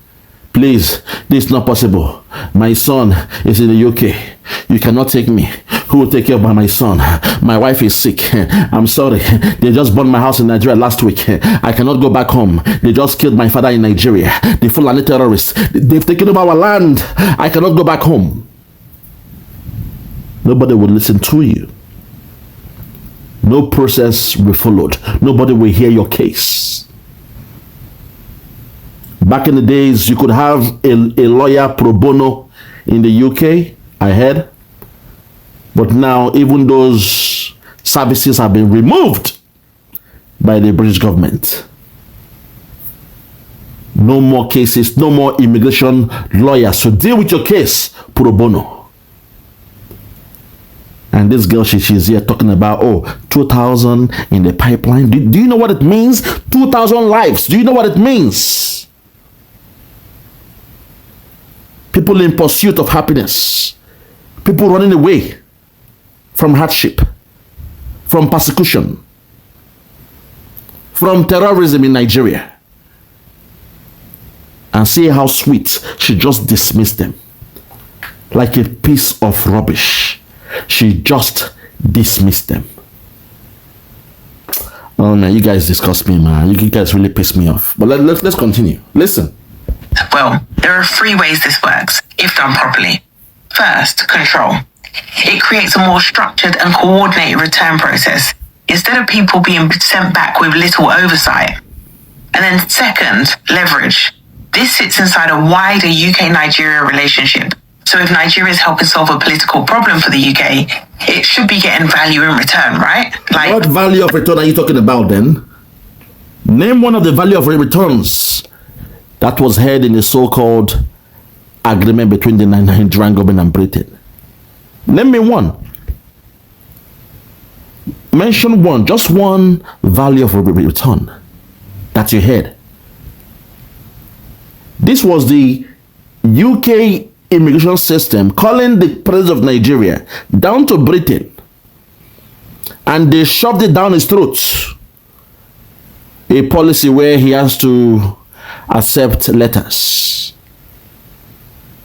Please, this is not possible. My son is in the UK. You cannot take me. Who will take care of my son? My wife is sick. I'm sorry. They just burned my house in Nigeria last week. I cannot go back home. They just killed my father in Nigeria. The Fulani terrorists. They've taken over our land. I cannot go back home. Nobody will listen to you. No process will be followed. Nobody will hear your case. Back in the days, you could have a lawyer pro bono in the UK, I heard. But now, even those services have been removed by the British government. No more cases, no more immigration lawyers. So deal with your case pro bono. And this girl, she's here talking about, 2,000 in the pipeline. Do you know what it means? 2,000 lives. Do you know what it means? People in pursuit of happiness. People running away from hardship, from persecution, from terrorism in Nigeria. And see how sweet she just dismissed them. Like a piece of rubbish. She just dismissed them. Oh man, you guys disgust me, man. You guys really piss me off. But let's continue. Listen. Well, there are 3 ways this works, if done properly. First, control. It creates a more structured and coordinated return process, instead of people being sent back with little oversight. And then second, leverage. This sits inside a wider UK-Nigeria relationship. So if Nigeria is helping solve a political problem for the UK, it should be getting value in return, right? What value of return are you talking about then? Name one of the value of returns that was held in the so-called agreement between the Nigerian government and Britain. Name me one. Mention one, just one value of return that you had This was the UK immigration system calling the president of Nigeria down to Britain, and they shoved it down his throat. A policy where he has to accept letters,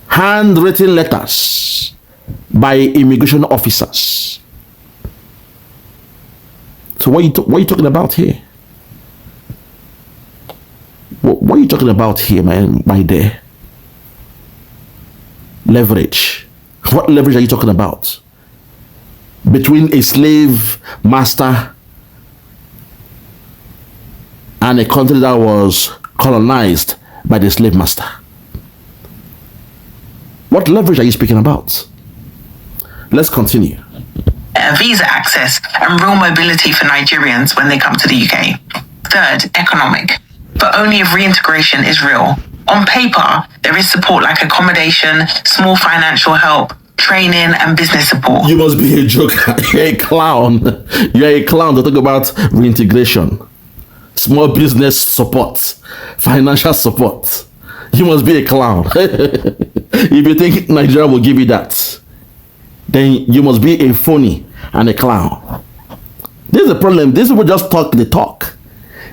handwritten letters by immigration officers. So what are you talking about here? What are you talking about here, man, my dear? Leverage. What leverage are you talking about? Between a slave master and a country that was colonized by the slave master. What leverage are you speaking about? Let's continue. Visa access and real mobility for Nigerians when they come to the UK. Third, economic, but only if reintegration is real. On paper, there is support like accommodation, small financial help, training and business support. You must be a joker. You're a clown. You're a clown to talk about reintegration, small business support, financial support. You must be a clown. If you think Nigeria will give you that, then you must be a phony and a clown. This is the problem. These people just talk the talk.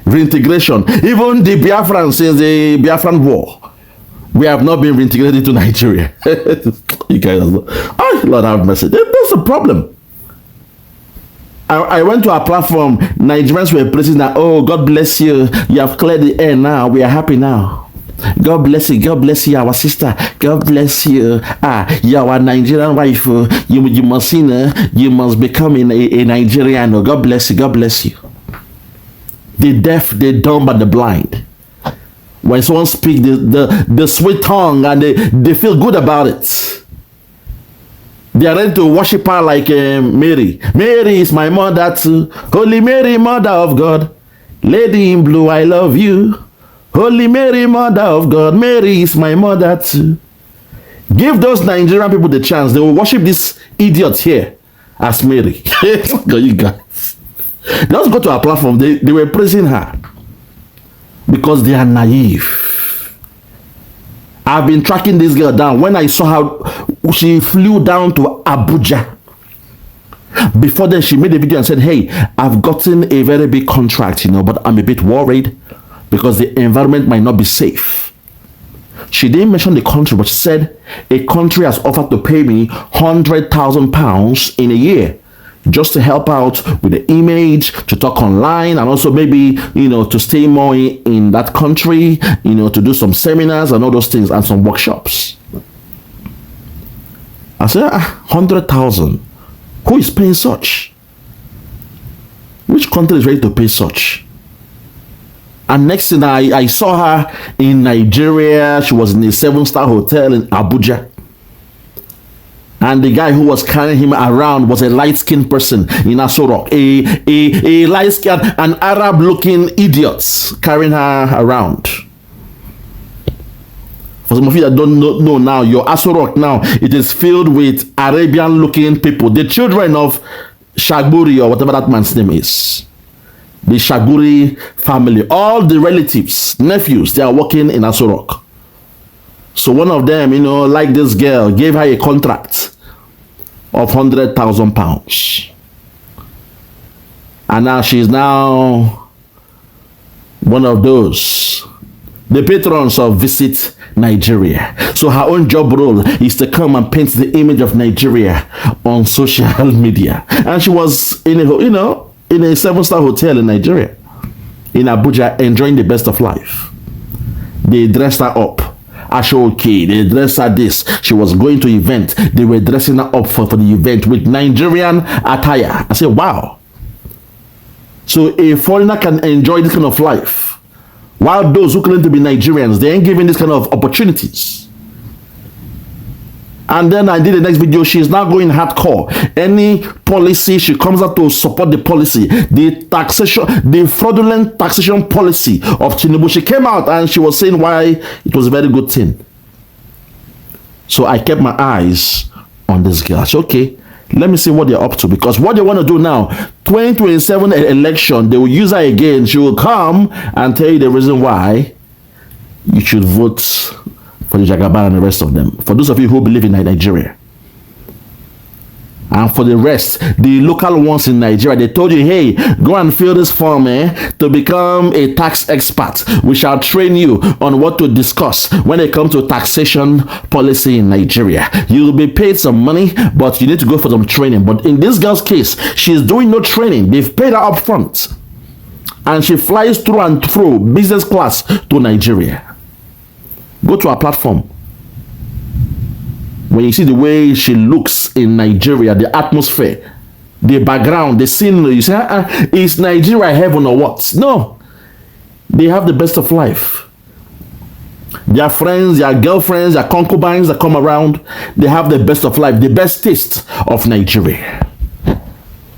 Reintegration. Even the Biafran, since the Biafran war, we have not been reintegrated to Nigeria. You guys, oh Lord have mercy. That's a problem. I went to a platform. Nigerians were praising that. Oh, God bless you. You have cleared the air now. We are happy now. God bless you. God bless you, our sister. God bless you. You are a Nigerian wife. You must you must become a Nigerian. God bless you. God bless you. The deaf, the dumb, and the blind. When someone speaks the sweet tongue and they feel good about it, they are ready to worship her like Mary. Mary is my mother too. Holy Mary, Mother of God. Lady in blue, I love you. Holy Mary, Mother of God. Mary is my mother too. Give those Nigerian people the chance. They will worship this idiot here as Mary. You guys. Let's go to our platform. They were praising her because they are naive. I've been tracking this girl down. When I saw how she flew down to Abuja, before then she made a video and said, hey, I've gotten a very big contract, but I'm a bit worried because the environment might not be safe. She didn't mention the country, but she said a country has offered to pay me £100,000 in a year just to help out with the image, to talk online, and also maybe, to stay more in that country, to do some seminars and all those things and some workshops. I said, 100,000. Who is paying such? Which country is ready to pay such? And next thing, I saw her in Nigeria. She was in a 7-star hotel in Abuja. And the guy who was carrying him around was a light-skinned person in Aso Rock. A light-skinned, an Arab-looking idiot carrying her around. For some of you that don't know now, your Aso Rock now, it is filled with Arabian-looking people. The children of Shagburi, or whatever that man's name is. The Shaguri family. All the relatives, nephews, they are working in Aso Rock. So one of them, like this girl, gave her a contract of £100,000. And now she's now one of those, the patrons of Visit Nigeria. So her own job role is to come and paint the image of Nigeria on social media. And she was in a 7-star hotel in Nigeria, in Abuja, enjoying the best of life. They dressed her up. AHOY, they dressed her this. She was going to event. They were dressing her up for the event with Nigerian attire. I said, wow. So a foreigner can enjoy this kind of life, while those who claim to be Nigerians, they ain't given this kind of opportunities. And then I did the next video. She is now going hardcore. Any policy, she comes out to support the policy. The taxation, the fraudulent taxation policy of Tinubu. She came out and she was saying why it was a very good thing. So I kept my eyes on this girl. I said, okay, let me see what they're up to. Because what they want to do now, 2027 election, they will use her again. She will come and tell you the reason why you should vote for the Jagaban and the rest of them. For those of you who believe in Nigeria. And for the rest, the local ones in Nigeria, they told you, hey, go and fill this form to become a tax expert. We shall train you on what to discuss when it comes to taxation policy in Nigeria. You'll be paid some money, but you need to go for some training. But in this girl's case, she's doing no training. They've paid her up front. And she flies through and through business class to Nigeria. Go to our platform. When you see the way she looks in Nigeria, the atmosphere, the background, the scenery, you say, is Nigeria heaven or what? No. They have the best of life. Their friends, their girlfriends, their concubines that come around, they have the best of life, the best taste of Nigeria.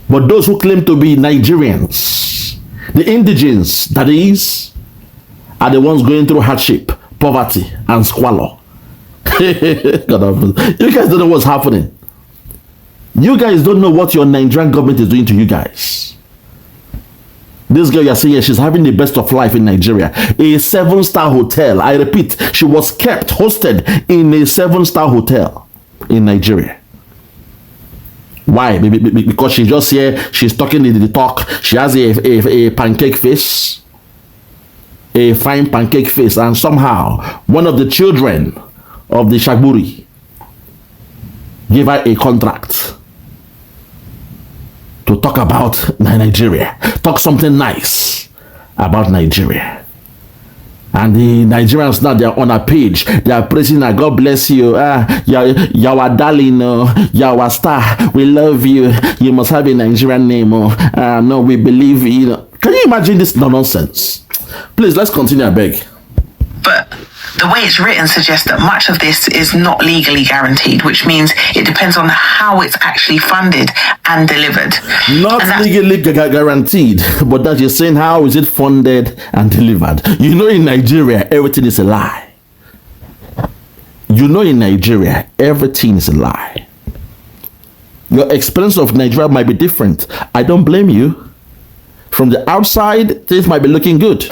But those who claim to be Nigerians, the indigenes, that is, are the ones going through hardship, poverty, and squalor. You guys don't know what's happening. You guys don't know what your Nigerian government is doing to you guys. This girl you're saying, she's having the best of life in Nigeria. A 7-star hotel. I repeat, she was kept, hosted in a 7-star hotel in Nigeria. Why? Because she's just here, she's talking the talk. She has a pancake face. A fine pancake face. And somehow, one of the children of the Shagburi gave her a contract to talk about Nigeria, talk something nice about Nigeria. And the Nigerians now, they're on a page, they are praising her. God bless you, you're our darling, you're our star, we love you, you must have a Nigerian name, no, we believe you. Can you imagine this nonsense? Please, let's continue, I beg. But the way it's written suggests that much of this is not legally guaranteed, which means it depends on how it's actually funded and delivered. Not legally guaranteed, but that you're saying, how is it funded and delivered? You know, in Nigeria, everything is a lie. You know, in Nigeria, everything is a lie. Your experience of Nigeria might be different. I don't blame you. From the outside, things might be looking good.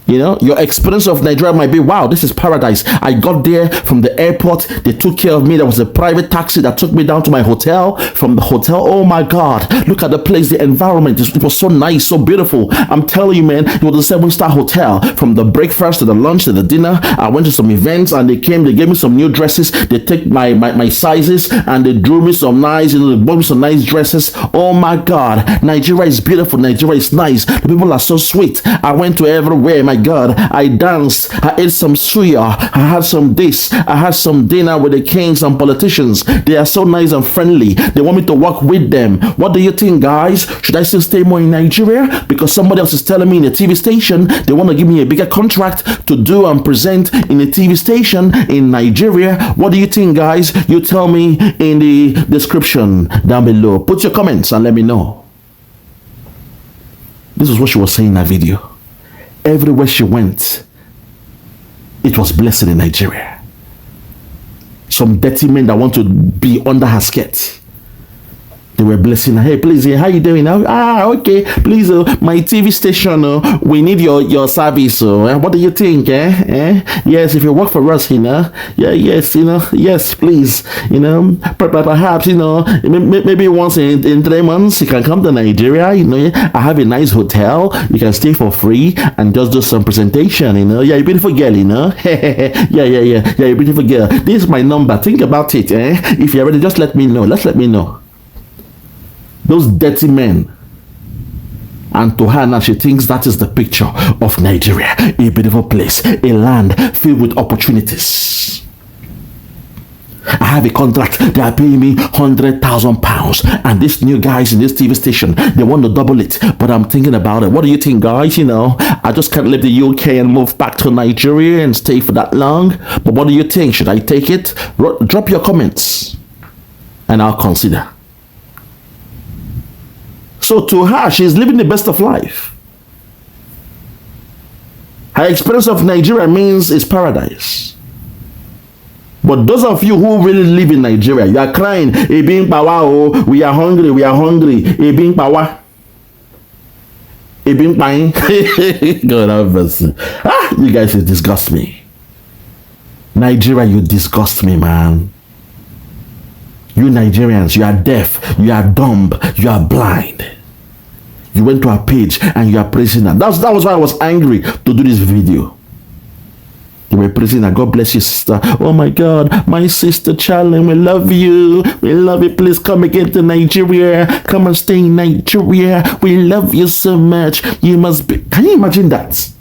You know, your experience of Nigeria might be, wow, this is paradise. I got there from the airport. They took care of me. There was a private taxi that took me down to my hotel. From the hotel, oh my God, look at the place, the environment. It was so nice, so beautiful. I'm telling you, man, it was a 7-star hotel. From the breakfast to the lunch to the dinner, I went to some events and they gave me some new dresses. They took my sizes and they drew me some nice, they bought me some nice dresses. Oh my God, Nigeria is beautiful. Nigeria is nice. The people are so sweet. I went to everywhere, my God, I danced, I ate some suya, I had some this, I had some dinner with the kings and politicians. They are so nice and friendly. They want me to work with them. What do you think, guys? Should I still stay more in Nigeria? Because somebody else is telling me in a TV station they want to give me a bigger contract to do and present in a TV station in Nigeria. What do you think, guys? You tell me in the description down below. Put your comments and let me know. This is what she was saying in that video. Everywhere she went, it was blessed in Nigeria. Some dirty men that want to be under her skirt, they were blessing her. Hey, please, how you doing now? Okay, please, my TV station, we need your service. What do you think? Yes, if you work for us, yes, please, perhaps, maybe once in 3 months, you can come to Nigeria, I have a nice hotel, you can stay for free and just do some presentation, you're a beautiful girl, yeah, you're a beautiful girl. This is my number, think about it, If you're ready, just let me know. Those dirty men. And to her now, she thinks that is the picture of Nigeria. A beautiful place. A land filled with opportunities. I have a contract. They are paying me £100,000. And these new guys in this TV station, they want to double it. But I'm thinking about it. What do you think, guys? I just can't leave the UK and move back to Nigeria and stay for that long. But what do you think? Should I take it? Drop your comments. And I'll consider. So to her, she's living the best of life. Her experience of Nigeria means it's paradise. But those of you who really live in Nigeria, you are crying, Ebing Pawa, we are hungry, Ebing Pawa. Ebing Pain. God have mercy. You guys disgust me. Nigeria, you disgust me, man. You Nigerians, you are deaf, you are dumb, you are blind. You went to our page and you are praising her. That was why I was angry to do this video. You were praising her. God bless you, sister. Oh my God, my sister Charlie, we love you. We love you. Please come again to Nigeria. Come and stay in Nigeria. We love you so much. You must be. Can you imagine that?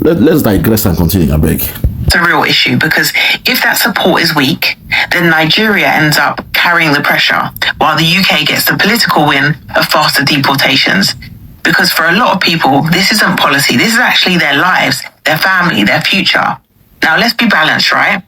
Let's digress and continue, I beg. It's a real issue, because if that support is weak, then Nigeria ends up carrying the pressure while the UK gets the political win of faster deportations. Because for a lot of people, this isn't policy. This is actually their lives, their family, their future. Now, let's be balanced, right?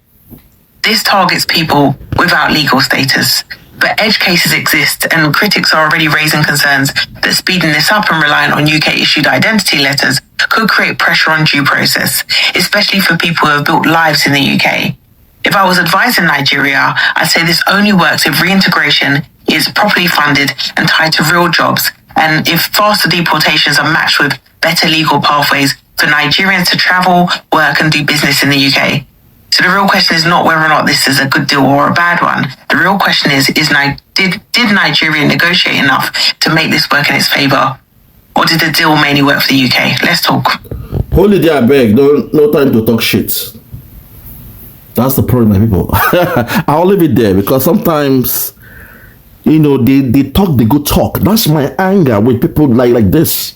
This targets people without legal status. But edge cases exist, and critics are already raising concerns that speeding this up and relying on UK-issued identity letters could create pressure on due process, especially for people who have built lives in the UK. If I was advising Nigeria, I'd say this only works if reintegration is properly funded and tied to real jobs, and if faster deportations are matched with better legal pathways for Nigerians to travel, work, and do business in the UK. So the real question is not whether or not this is a good deal or a bad one. The real question is did Nigeria negotiate enough to make this work in its favour? Or did the deal mainly work for the UK? Let's talk. Hold it there, I beg. No time to talk shit. That's the problem, my people. I'll leave it there, because sometimes, you know, they talk the good talk. That's my anger with people like this.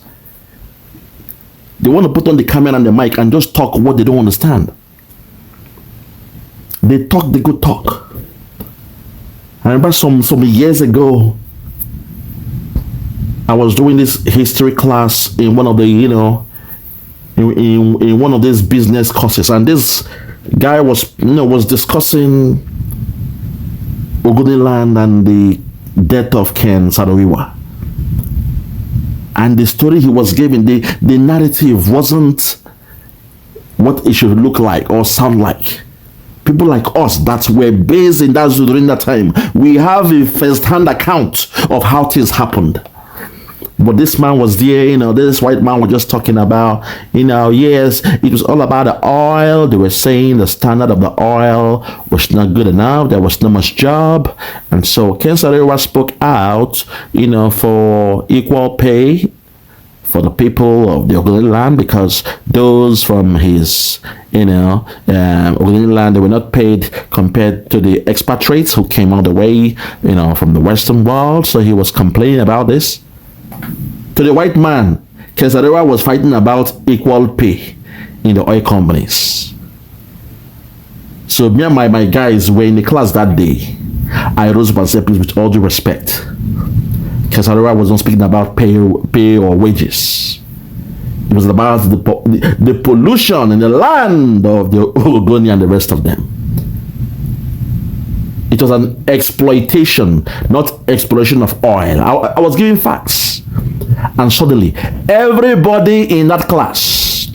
They want to put on the camera and the mic and just talk what they don't understand. They talk the good talk. I remember some years ago, I was doing this history class in one of the, you know, in one of these business courses, and this guy was discussing Ogoniland and the death of Ken Saro-Wiwa. And the story he was giving, the narrative wasn't what it should look like or sound like. People like us that were based in that during that time, we have a first-hand account of how things happened. But this man was there, you know, this white man was just talking about, you know, yes, it was all about the oil. They were saying the standard of the oil was not good enough. There was not much job. And so Ken Saro-Wiwa spoke out, you know, for equal pay for the people of the Ogoni land, because those from his, you know, Ogoni land, they were not paid compared to the expatriates who came all the way, you know, from the Western world. So he was complaining about this. To the white man, Ken Saro-Wiwa was fighting about equal pay in the oil companies. So me and my guys were in the class that day. I rose up and said, please, with all due respect, Ken Saro-Wiwa was not speaking about pay or wages. It was about the pollution in the land of the Ogoni and the rest of them. It was an exploitation, not exploration of oil. I was giving facts. And suddenly, everybody in that class,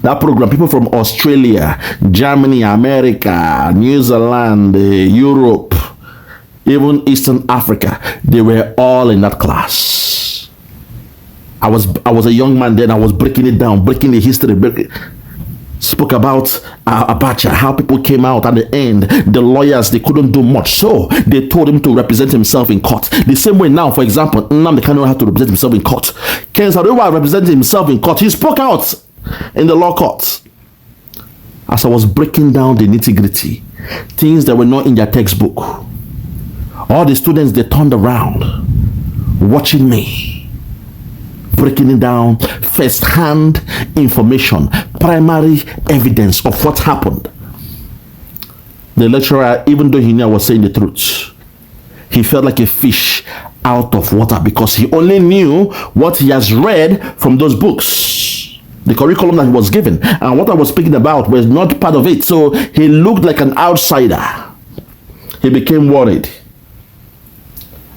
that program, people from Australia, Germany, America, New Zealand, Europe, even Eastern Africa, they were all in that class. I was a young man then. I was breaking it down, breaking the history, spoke about Abacha, how people came out at the end. The lawyers, they couldn't do much, so they told him to represent himself in court. The same way now, for example, Nnamdi Kanu had to represent himself in court. Ken Saro-Wiwa represented himself in court. He spoke out in the law courts. As I was breaking down the nitty-gritty, things that were not in their textbook, all the students, they turned around watching me, breaking it down, first-hand information, primary evidence of what happened. The lecturer, even though he knew I was saying the truth, he felt like a fish out of water, because he only knew what he has read from those books, the curriculum that he was given, and what I was speaking about was not part of it. So he looked like an outsider. He became worried.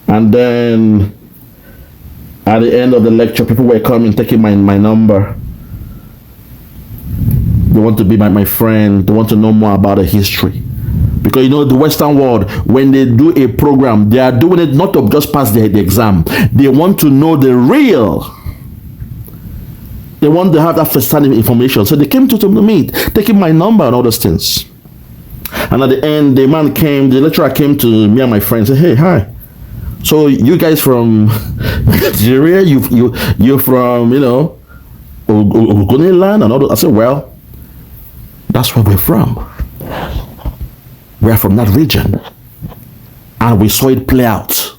And then at the end of the lecture, people were coming, taking my number. They want to be my friend. They want to know more about the history. Because, you know, the Western world, when they do a program, they are doing it not to just pass the exam. They want to know the real They want to have that first-hand information. So they came to me, taking my number and all those things. And at the end, the lecturer came to me and my friend and said, hey, hi. So you guys from Nigeria? You're from, Ogoniland and all that? I said, well, that's where we're from. We're from that region. And we saw it play out.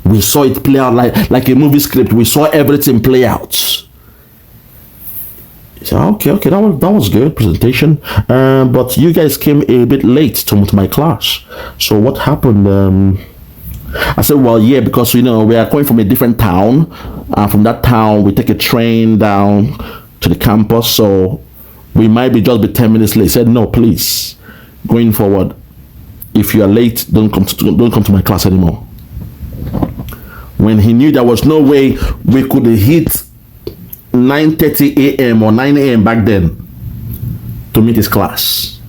We saw it play out like a movie script. We saw everything play out. So okay, that was good presentation. But you guys came a bit late to my class. So what happened? I said, well, yeah, because we are going from a different town. From that town, we take a train down to the campus. So we might be 10 minutes late. He said, no, please, going forward, if you are late, don't come to my class anymore. When he knew there was no way we could hit 9:30 a.m. or 9 a.m. back then to meet his class,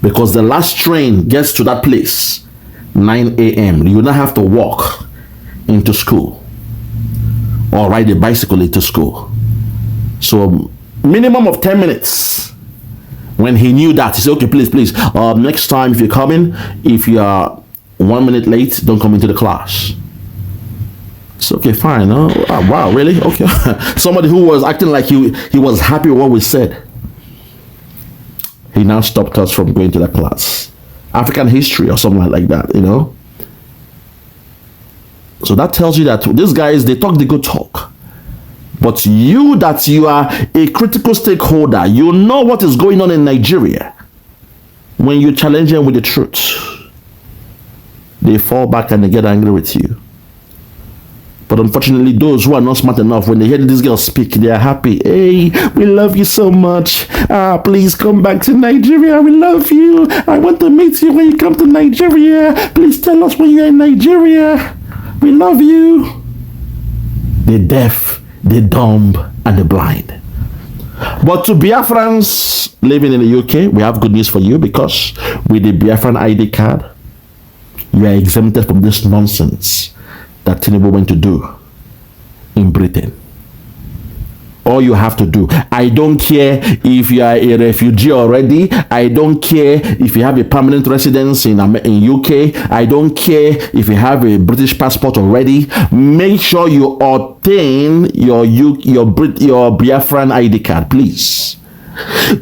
because the last train gets to that place 9 a.m. You now have to walk into school or ride a bicycle into school. So minimum of 10 minutes. When he knew that, he said, okay, please, next time if you're coming, if you are 1 minute late, don't come into the class. It's okay, fine. Oh, wow, really? Okay. Somebody who was acting like he was happy with what we said. He now stopped us from going to that class. African history or something like that, So that tells you that these guys, they talk the good talk. But you are a critical stakeholder, you know what is going on in Nigeria. When you challenge them with the truth, they fall back and they get angry with you. But unfortunately, those who are not smart enough, when they hear this girl speak, they are happy. Hey, we love you so much. Please come back to Nigeria. We love you. I want to meet you when you come to Nigeria. Please tell us when you're in Nigeria. We love you. The deaf, the dumb, and the blind. But to Biafrans living in the UK, we have good news for you, because with the Biafran ID card, you are exempted from this nonsense that Tinubu went to do in Britain. All you have to do, I don't care if you are a refugee already, I don't care if you have a permanent residence in UK, I don't care if you have a British passport already, make sure you obtain your Biafran ID card, please.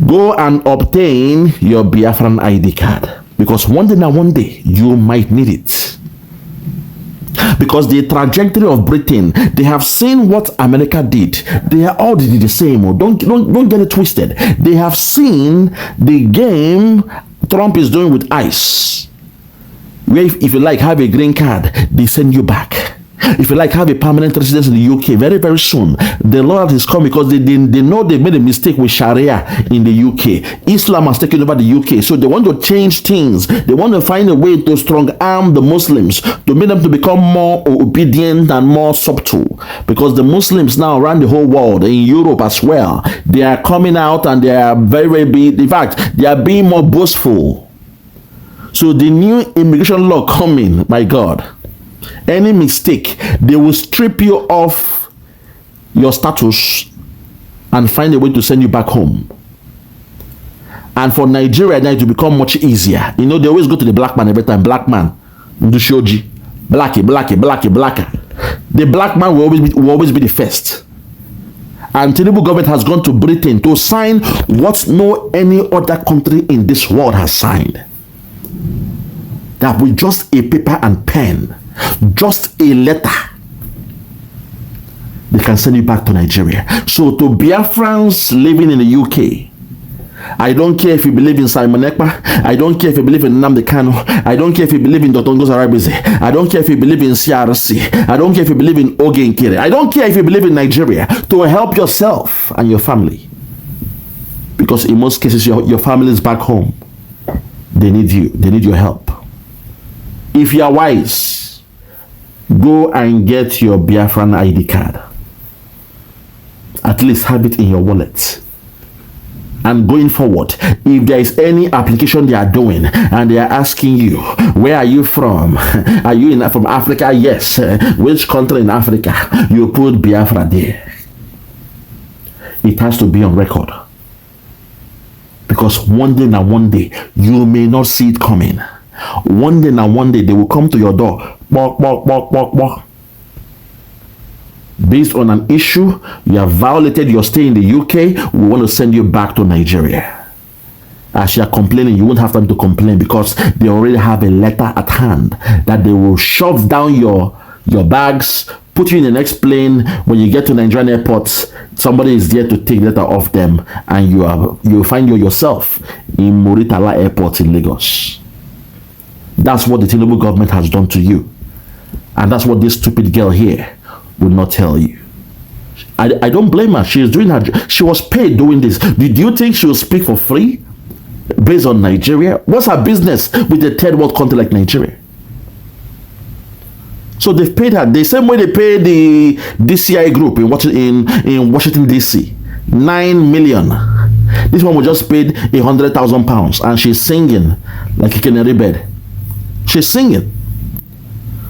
Go and obtain your Biafran ID card, because one day you might need it. Because the trajectory of Britain, they have seen what America did. They are all did the same. Don't get it twisted. They have seen the game Trump is doing with ICE. Where if you like have a green card, they send you back. If you like have a permanent residence in the UK, very, very soon, the law is coming, because they know they made a mistake with Sharia in the UK. Islam has taken over the UK, so they want to change things. They want to find a way to strong arm the Muslims, to make them to become more obedient and more subtle. Because the Muslims now around the whole world, in Europe as well, they are coming out and they are very, very big. In fact, they are being more boastful. So the new immigration law coming, my God, any mistake, they will strip you off your status and find a way to send you back home. And for Nigeria now, it will become much easier. They always go to the black man every time. Black man, Ndushoji, blackie. The black man will always be the first. And Tinubu government has gone to Britain to sign what no any other country in this world has signed. That with just a paper and pen, just a letter, they can send you back to Nigeria. So to Biafrans living in the UK, I don't care if you believe in Simon Ekpa, I don't care if you believe in Nnamdi Kanu, I don't care if you believe in Dr. Ngozi Arabizi, I don't care if you believe in CRC, I don't care if you believe in Oge Nkere, I don't care if you believe in Nigeria, to help yourself and your family. Because in most cases, your family is back home. They need you, they need your help. If you are wise, go and get your Biafran ID card. At least have it in your wallet. And going forward, if there is any application they are doing and they are asking you, where are you from? Are you from Africa? Yes. Which country in Africa? You put Biafra there. it has to be on record. Because one day, you may not see it coming. One day, they will come to your door. Bok, bok, bok, bok, bok. Based on an issue, you have violated your stay in the UK, we want to send you back to Nigeria. As you are complaining, you won't have time to complain because they already have a letter at hand that they will shove down your bags, put you in the next plane. When you get to Nigerian airports, somebody is there to take the letter off them, and you find yourself in Muritala Airport in Lagos. That's what the Tinubu government has done to you. And that's what this stupid girl here will not tell you. I don't blame her. She is doing her job. She was paid doing this. Do you think she will speak for free based on Nigeria? What's her business with a third world country like Nigeria? So they've paid her the same way they paid the DCI group in Washington DC, 9 million. This one was just paid £100,000, and she's singing like a canary bird. She's singing.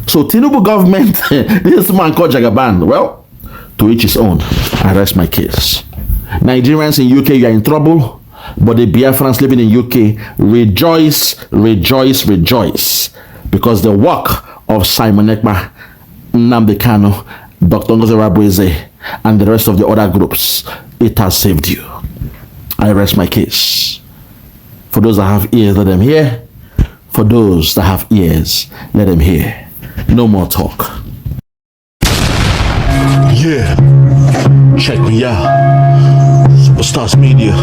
So Tinubu government, this man called Jagaban, well, to each his own. I rest my case. Nigerians in UK, you are in trouble, but the Biafrans living in UK, rejoice, rejoice, rejoice, because the work of Simon Ekpa, Nnamdi Kanu, Dr. Ngozi Okonjo-Iweala, and the rest of the other groups, it has saved you. I rest my case. For those that have ears, let them hear. For those that have ears, let them hear. No more talk. Yeah, check me out. Superstars Media.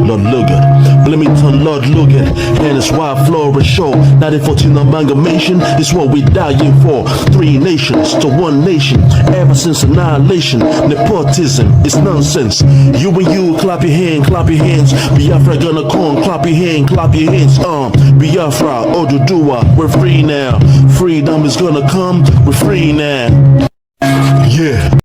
Lord Logan, Bloomington, Lord Logan, and it's why Flora show. 1914 amalgamation is what we dying for. 3 nations to 1 nation. Ever since annihilation, nepotism is nonsense. You and you, clap your hands. Biafra gonna come, clap your hands. Biafra, Oduduwa, we're free now. Freedom is gonna come, we're free now. Yeah.